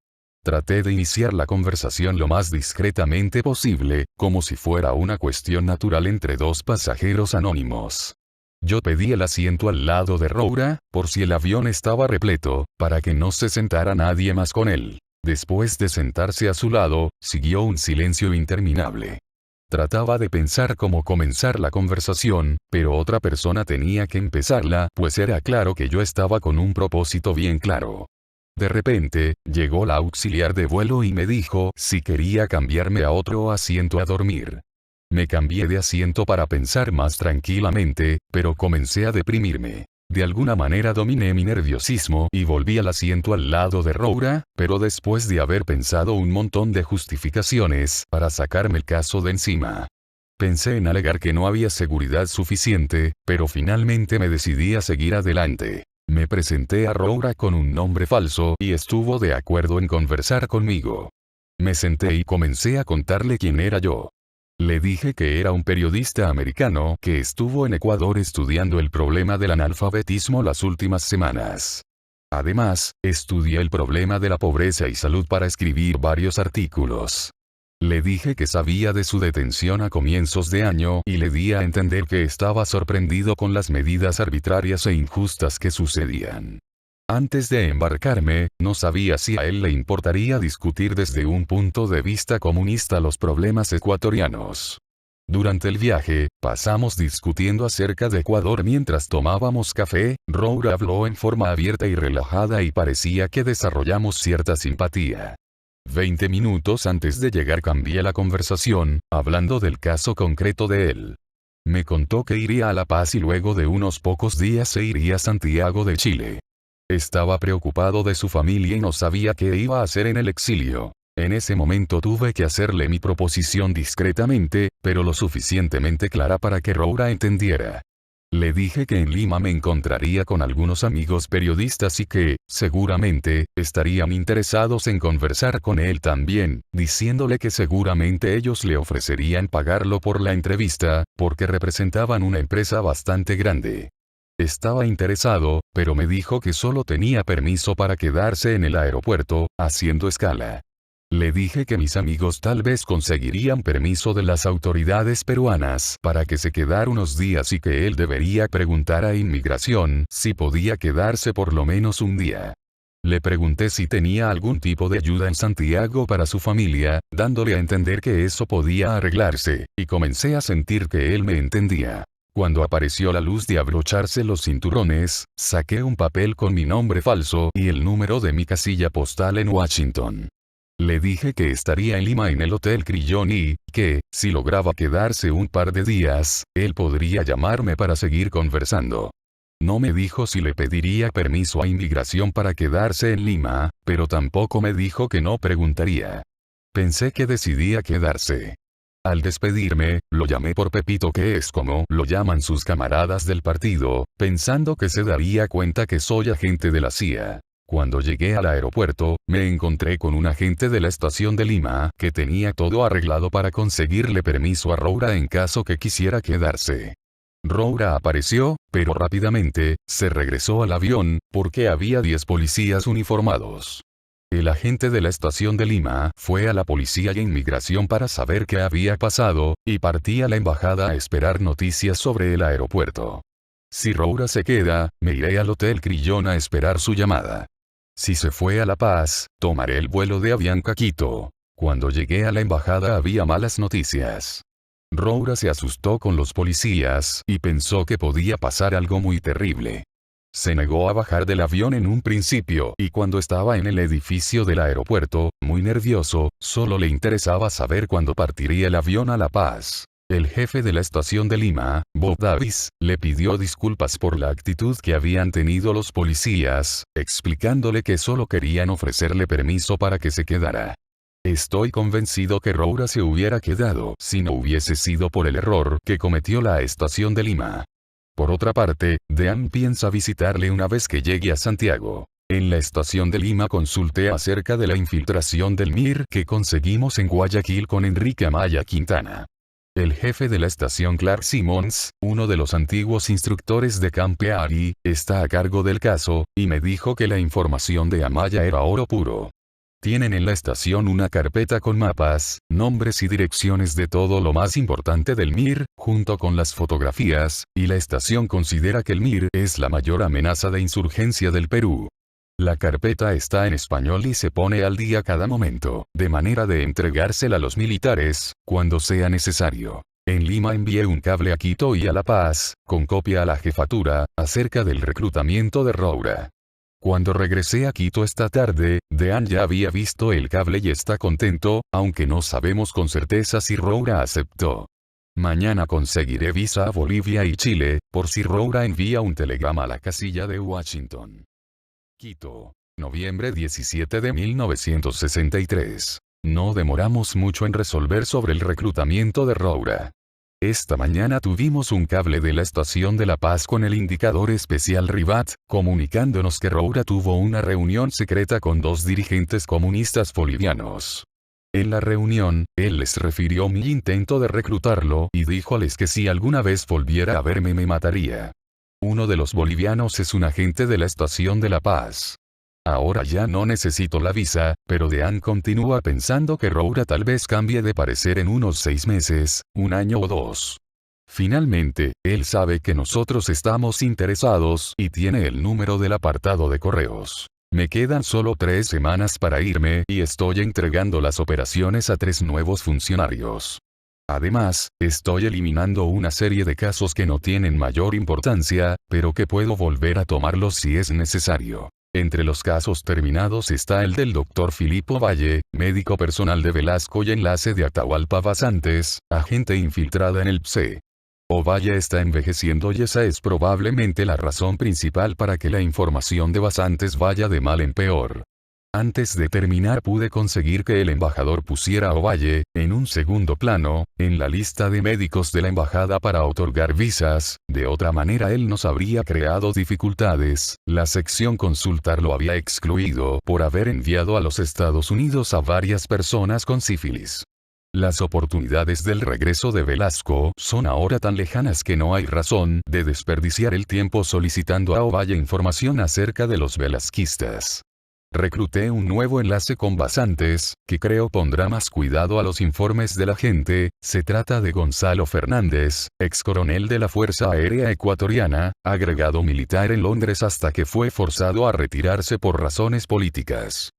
Traté de iniciar la conversación lo más discretamente posible, como si fuera una cuestión natural entre 2 pasajeros anónimos. Yo pedí el asiento al lado de Roura, por si el avión estaba repleto, para que no se sentara nadie más con él. Después de sentarse a su lado, siguió un silencio interminable. Trataba de pensar cómo comenzar la conversación, pero otra persona tenía que empezarla, pues era claro que yo estaba con un propósito bien claro. De repente, llegó la auxiliar de vuelo y me dijo si quería cambiarme a otro asiento a dormir. Me cambié de asiento para pensar más tranquilamente, pero comencé a deprimirme. De alguna manera dominé mi nerviosismo y volví al asiento al lado de Roura, pero después de haber pensado un montón de justificaciones para sacarme el caso de encima. Pensé en alegar que no había seguridad suficiente, pero finalmente me decidí a seguir adelante. Me presenté a Roura con un nombre falso y estuvo de acuerdo en conversar conmigo. Me senté y comencé a contarle quién era yo. Le dije que era un periodista americano que estuvo en Ecuador estudiando el problema del analfabetismo las últimas semanas. Además, estudié el problema de la pobreza y salud para escribir varios artículos. Le dije que sabía de su detención a comienzos de año y le di a entender que estaba sorprendido con las medidas arbitrarias e injustas que sucedían. Antes de embarcarme, no sabía si a él le importaría discutir desde un punto de vista comunista los problemas ecuatorianos. Durante el viaje, pasamos discutiendo acerca de Ecuador mientras tomábamos café. Roura habló en forma abierta y relajada y parecía que desarrollamos cierta simpatía. 20 minutos antes de llegar cambié la conversación, hablando del caso concreto de él. Me contó que iría a La Paz y luego de unos pocos días se iría a Santiago de Chile. Estaba preocupado de su familia y no sabía qué iba a hacer en el exilio. En ese momento tuve que hacerle mi proposición discretamente, pero lo suficientemente clara para que Roura entendiera. Le dije que en Lima me encontraría con algunos amigos periodistas y que, seguramente, estarían interesados en conversar con él también, diciéndole que seguramente ellos le ofrecerían pagarlo por la entrevista, porque representaban una empresa bastante grande. Estaba interesado, pero me dijo que solo tenía permiso para quedarse en el aeropuerto, haciendo escala. Le dije que mis amigos tal vez conseguirían permiso de las autoridades peruanas para que se quedara unos días y que él debería preguntar a inmigración si podía quedarse por lo menos un día. Le pregunté si tenía algún tipo de ayuda en Santiago para su familia, dándole a entender que eso podía arreglarse, y comencé a sentir que él me entendía. Cuando apareció la luz de abrocharse los cinturones, saqué un papel con mi nombre falso y el número de mi casilla postal en Washington. Le dije que estaría en Lima en el Hotel Crillon y, que, si lograba quedarse un par de días, él podría llamarme para seguir conversando. No me dijo si le pediría permiso a inmigración para quedarse en Lima, pero tampoco me dijo que no preguntaría. Pensé que decidía quedarse. Al despedirme, lo llamé por Pepito, que es como lo llaman sus camaradas del partido, pensando que se daría cuenta que soy agente de la CIA. Cuando llegué al aeropuerto, me encontré con un agente de la estación de Lima que tenía todo arreglado para conseguirle permiso a Roura en caso que quisiera quedarse. Roura apareció, pero rápidamente, se regresó al avión, porque había 10 policías uniformados. El agente de la estación de Lima fue a la policía y inmigración para saber qué había pasado, y partí a la embajada a esperar noticias sobre el aeropuerto. Si Roura se queda, me iré al Hotel Crillon a esperar su llamada. Si se fue a La Paz, tomaré el vuelo de Avianca a Quito. Cuando llegué a la embajada había malas noticias. Roura se asustó con los policías y pensó que podía pasar algo muy terrible. Se negó a bajar del avión en un principio y cuando estaba en el edificio del aeropuerto, muy nervioso, solo le interesaba saber cuándo partiría el avión a La Paz. El jefe de la estación de Lima, Bob Davis, le pidió disculpas por la actitud que habían tenido los policías, explicándole que solo querían ofrecerle permiso para que se quedara. Estoy convencido que Roura se hubiera quedado si no hubiese sido por el error que cometió la estación de Lima. Por otra parte, Dean piensa visitarle una vez que llegue a Santiago. En la estación de Lima consulté acerca de la infiltración del MIR que conseguimos en Guayaquil con Enrique Amaya Quintana. El jefe de la estación, Clark Simmons, uno de los antiguos instructores de Campeari, está a cargo del caso, y me dijo que la información de Amaya era oro puro. Tienen en la estación una carpeta con mapas, nombres y direcciones de todo lo más importante del MIR, junto con las fotografías, y la estación considera que el MIR es la mayor amenaza de insurgencia del Perú. La carpeta está en español y se pone al día cada momento, de manera de entregársela a los militares, cuando sea necesario. En Lima envié un cable a Quito y a La Paz, con copia a la jefatura, acerca del reclutamiento de Roura. Cuando regresé a Quito esta tarde, Dean ya había visto el cable y está contento, aunque no sabemos con certeza si Roura aceptó. Mañana conseguiré visa a Bolivia y Chile, por si Roura envía un telegrama a la casilla de Washington. Quito. Noviembre 17 de 1963. No demoramos mucho en resolver sobre el reclutamiento de Roura. Esta mañana tuvimos un cable de la estación de La Paz con el indicador especial Ribat, comunicándonos que Roura tuvo una reunión secreta con 2 dirigentes comunistas bolivianos. En la reunión, él les refirió mi intento de reclutarlo y díjoles que si alguna vez volviera a verme me mataría. Uno de los bolivianos es un agente de la estación de La Paz. Ahora ya no necesito la visa, pero Dean continúa pensando que Roura tal vez cambie de parecer en unos 6 meses, 1 año o 2. Finalmente, él sabe que nosotros estamos interesados y tiene el número del apartado de correos. Me quedan solo 3 semanas para irme y estoy entregando las operaciones a 3 nuevos funcionarios. Además, estoy eliminando una serie de casos que no tienen mayor importancia, pero que puedo volver a tomarlos si es necesario. Entre los casos terminados está el del Dr. Filipo Valle, médico personal de Velasco y enlace de Atahualpa Basantes, agente infiltrada en el PSE. Ovalle está envejeciendo y esa es probablemente la razón principal para que la información de Basantes vaya de mal en peor. Antes de terminar pude conseguir que el embajador pusiera a Ovalle, en un segundo plano, en la lista de médicos de la embajada para otorgar visas, de otra manera él nos habría creado dificultades. La sección consultar lo había excluido por haber enviado a los Estados Unidos a varias personas con sífilis. Las oportunidades del regreso de Velasco son ahora tan lejanas que no hay razón de desperdiciar el tiempo solicitando a Ovalle información acerca de los velasquistas. Recluté un nuevo enlace con basantes, que creo pondrá más cuidado a los informes de la gente. Se trata de Gonzalo Fernández, ex coronel de la Fuerza Aérea Ecuatoriana, agregado militar en Londres hasta que fue forzado a retirarse por razones políticas.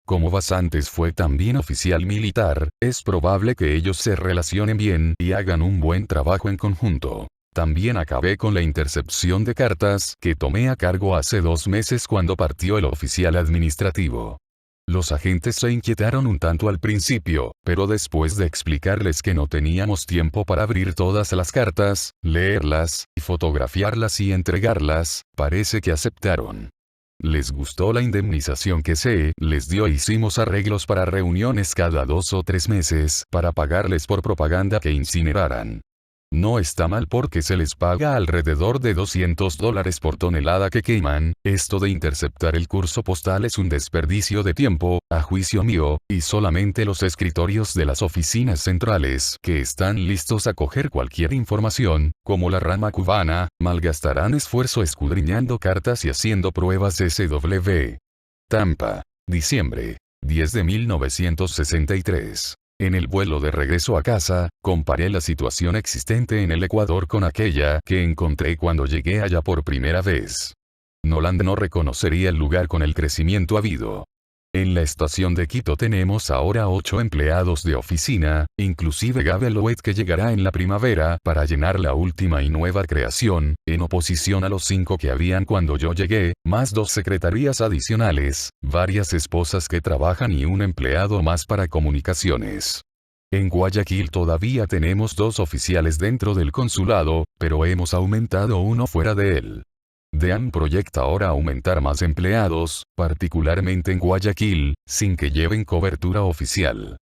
Como Basantes fue también oficial militar, es probable que ellos se relacionen bien y hagan un buen trabajo en conjunto. También acabé con la intercepción de cartas que tomé a cargo hace 2 meses cuando partió el oficial administrativo. Los agentes se inquietaron un tanto al principio, pero después de explicarles que no teníamos tiempo para abrir todas las cartas, leerlas, y fotografiarlas y entregarlas, parece que aceptaron. Les gustó la indemnización que se les dio e hicimos arreglos para reuniones cada 2 o 3 meses para pagarles por propaganda que incineraran. No está mal porque se les paga alrededor de $200 por tonelada que queman. Esto de interceptar el curso postal es un desperdicio de tiempo, a juicio mío, y solamente los escritorios de las oficinas centrales que están listos a coger cualquier información, como la rama cubana, malgastarán esfuerzo escudriñando cartas y haciendo pruebas SW. Tampa. Diciembre 10 de 1963. En el vuelo de regreso a casa, comparé la situación existente en el Ecuador con aquella que encontré cuando llegué allá por primera vez. Noland no reconocería el lugar con el crecimiento habido. En la estación de Quito tenemos ahora 8 empleados de oficina, inclusive Gabe Loet que llegará en la primavera para llenar la última y nueva creación, en oposición a los 5 que habían cuando yo llegué, más 2 secretarías adicionales, varias esposas que trabajan y un empleado más para comunicaciones. En Guayaquil todavía tenemos 2 oficiales dentro del consulado, pero hemos aumentado uno fuera de él. DEAN proyecta ahora aumentar más empleados, particularmente en Guayaquil, sin que lleven cobertura oficial.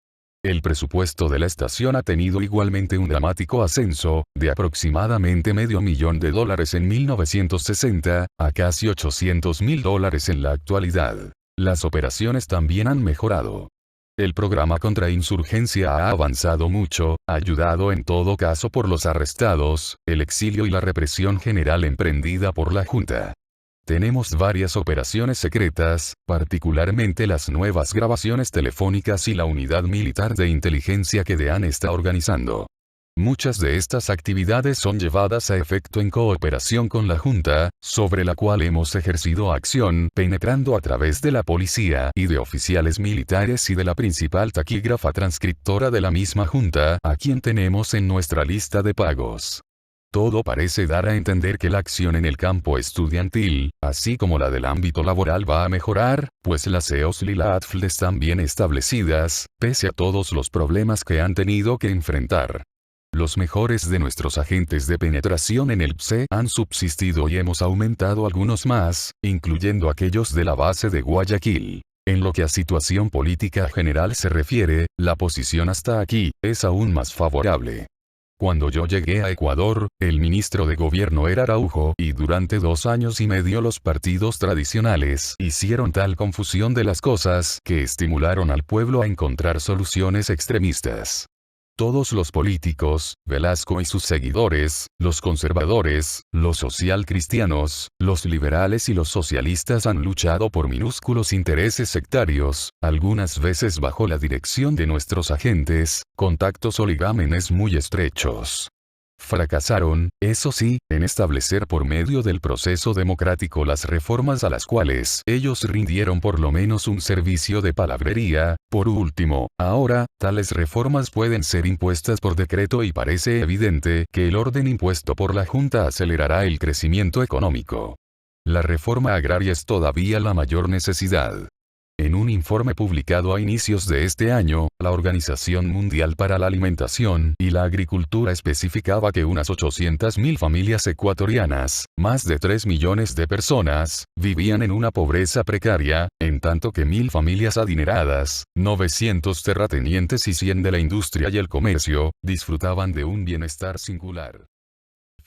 El presupuesto de la estación ha tenido igualmente un dramático ascenso, de aproximadamente $500,000 en 1960, a casi $800,000 en la actualidad. Las operaciones también han mejorado. El programa contra insurgencia ha avanzado mucho, ayudado en todo caso por los arrestados, el exilio y la represión general emprendida por la Junta. Tenemos varias operaciones secretas, particularmente las nuevas grabaciones telefónicas y la unidad militar de inteligencia que DEAN está organizando. Muchas de estas actividades son llevadas a efecto en cooperación con la Junta, sobre la cual hemos ejercido acción penetrando a través de la policía y de oficiales militares y de la principal taquígrafa transcriptora de la misma Junta, a quien tenemos en nuestra lista de pagos. Todo parece dar a entender que la acción en el campo estudiantil, así como la del ámbito laboral va a mejorar, pues las EOSL y la ATFL están bien establecidas, pese a todos los problemas que han tenido que enfrentar. Los mejores de nuestros agentes de penetración en el PSE han subsistido y hemos aumentado algunos más, incluyendo aquellos de la base de Guayaquil. En lo que a situación política general se refiere, la posición hasta aquí es aún más favorable. Cuando yo llegué a Ecuador, el ministro de gobierno era Araujo y durante 2 años y medio los partidos tradicionales hicieron tal confusión de las cosas que estimularon al pueblo a encontrar soluciones extremistas. Todos los políticos, Velasco y sus seguidores, los conservadores, los socialcristianos, los liberales y los socialistas han luchado por minúsculos intereses sectarios, algunas veces bajo la dirección de nuestros agentes, contactos o ligámenes muy estrechos. Fracasaron, eso sí, en establecer por medio del proceso democrático las reformas a las cuales ellos rindieron por lo menos un servicio de palabrería. Por último, ahora, tales reformas pueden ser impuestas por decreto y parece evidente que el orden impuesto por la Junta acelerará el crecimiento económico. La reforma agraria es todavía la mayor necesidad. En un informe publicado a inicios de este año, la Organización Mundial para la Alimentación y la Agricultura especificaba que unas 800.000 familias ecuatorianas, más de 3 millones de personas, vivían en una pobreza precaria, en tanto que 1.000 familias adineradas, 900 terratenientes y 100 de la industria y el comercio, disfrutaban de un bienestar singular.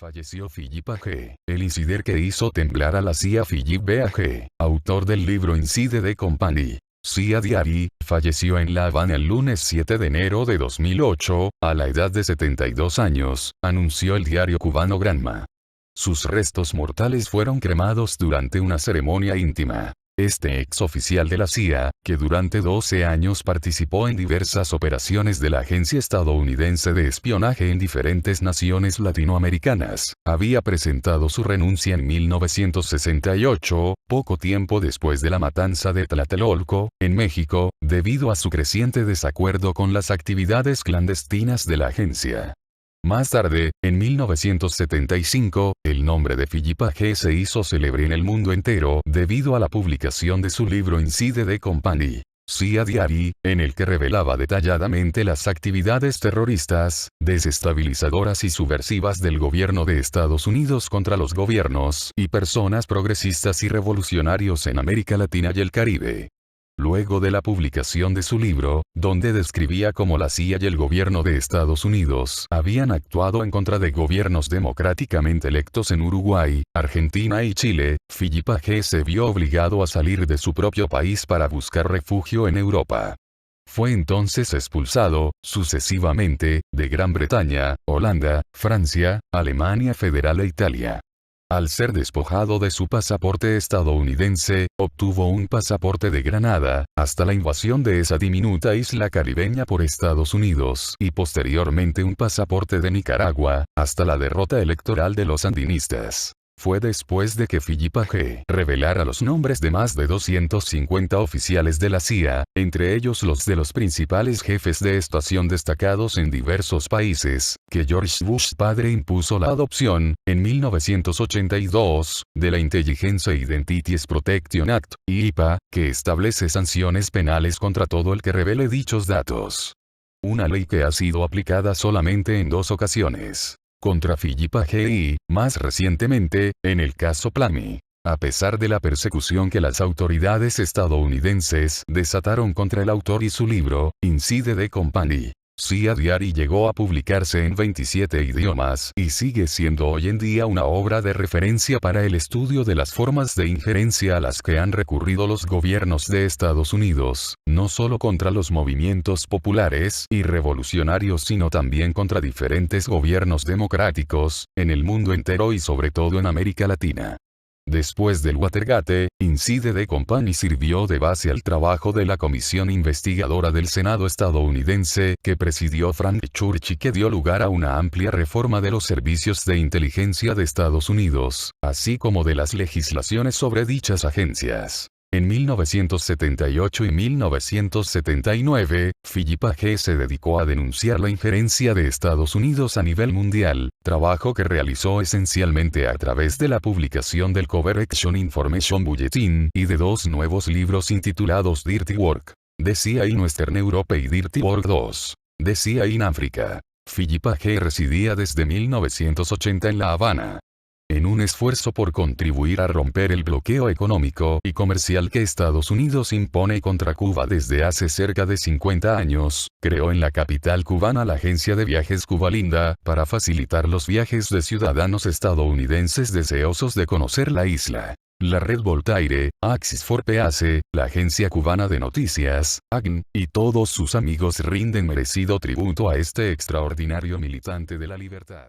Falleció Philippe Agé, el incidente que hizo temblar a la CIA. Philippe Agé, autor del libro Inside the Company, CIA Diary, falleció en La Habana el lunes 7 de enero de 2008, a la edad de 72 años, anunció el diario cubano Granma. Sus restos mortales fueron cremados durante una ceremonia íntima. Este exoficial de la CIA, que durante 12 años participó en diversas operaciones de la Agencia Estadounidense de Espionaje en diferentes naciones latinoamericanas, había presentado su renuncia en 1968, poco tiempo después de la matanza de Tlatelolco, en México, debido a su creciente desacuerdo con las actividades clandestinas de la agencia. Más tarde, en 1975, el nombre de Philippa G. se hizo célebre en el mundo entero debido a la publicación de su libro Inside the Company, CIA Diary, en el que revelaba detalladamente las actividades terroristas, desestabilizadoras y subversivas del gobierno de Estados Unidos contra los gobiernos y personas progresistas y revolucionarios en América Latina y el Caribe. Luego de la publicación de su libro, donde describía cómo la CIA y el gobierno de Estados Unidos habían actuado en contra de gobiernos democráticamente electos en Uruguay, Argentina y Chile, Philippa G. se vio obligado a salir de su propio país para buscar refugio en Europa. Fue entonces expulsado, sucesivamente, de Gran Bretaña, Holanda, Francia, Alemania Federal e Italia. Al ser despojado de su pasaporte estadounidense, obtuvo un pasaporte de Granada, hasta la invasión de esa diminuta isla caribeña por Estados Unidos y posteriormente un pasaporte de Nicaragua, hasta la derrota electoral de los sandinistas. Fue después de que Philippa G. revelara los nombres de más de 250 oficiales de la CIA, entre ellos los de los principales jefes de estación destacados en diversos países, que George Bush padre impuso la adopción, en 1982, de la Intelligence Identities Protection Act, IPA, que establece sanciones penales contra todo el que revele dichos datos. Una ley que ha sido aplicada solamente en 2 ocasiones. Contra Philippa G. y, más recientemente, en el caso Plamy. A pesar de la persecución que las autoridades estadounidenses desataron contra el autor y su libro, Inside the Company, CIA Diary llegó a publicarse en 27 idiomas y sigue siendo hoy en día una obra de referencia para el estudio de las formas de injerencia a las que han recurrido los gobiernos de Estados Unidos, no solo contra los movimientos populares y revolucionarios sino también contra diferentes gobiernos democráticos, en el mundo entero y sobre todo en América Latina. Después del Watergate, Inside the Company sirvió de base al trabajo de la comisión investigadora del Senado estadounidense que presidió Frank Church y que dio lugar a una amplia reforma de los servicios de inteligencia de Estados Unidos, así como de las legislaciones sobre dichas agencias. En 1978 y 1979, Philippa G. se dedicó a denunciar la injerencia de Estados Unidos a nivel mundial, trabajo que realizó esencialmente a través de la publicación del Covert Action Information Bulletin y de 2 nuevos libros intitulados Dirty Work, The CIA in Western Europe y Dirty Work 2, The CIA in Africa. Philippa G. residía desde 1980 en La Habana. En un esfuerzo por contribuir a romper el bloqueo económico y comercial que Estados Unidos impone contra Cuba desde hace cerca de 50 años, creó en la capital cubana la agencia de viajes Cubalinda, para facilitar los viajes de ciudadanos estadounidenses deseosos de conocer la isla. La red Voltaire, Axis for Peace, la agencia cubana de noticias, ACN, y todos sus amigos rinden merecido tributo a este extraordinario militante de la libertad.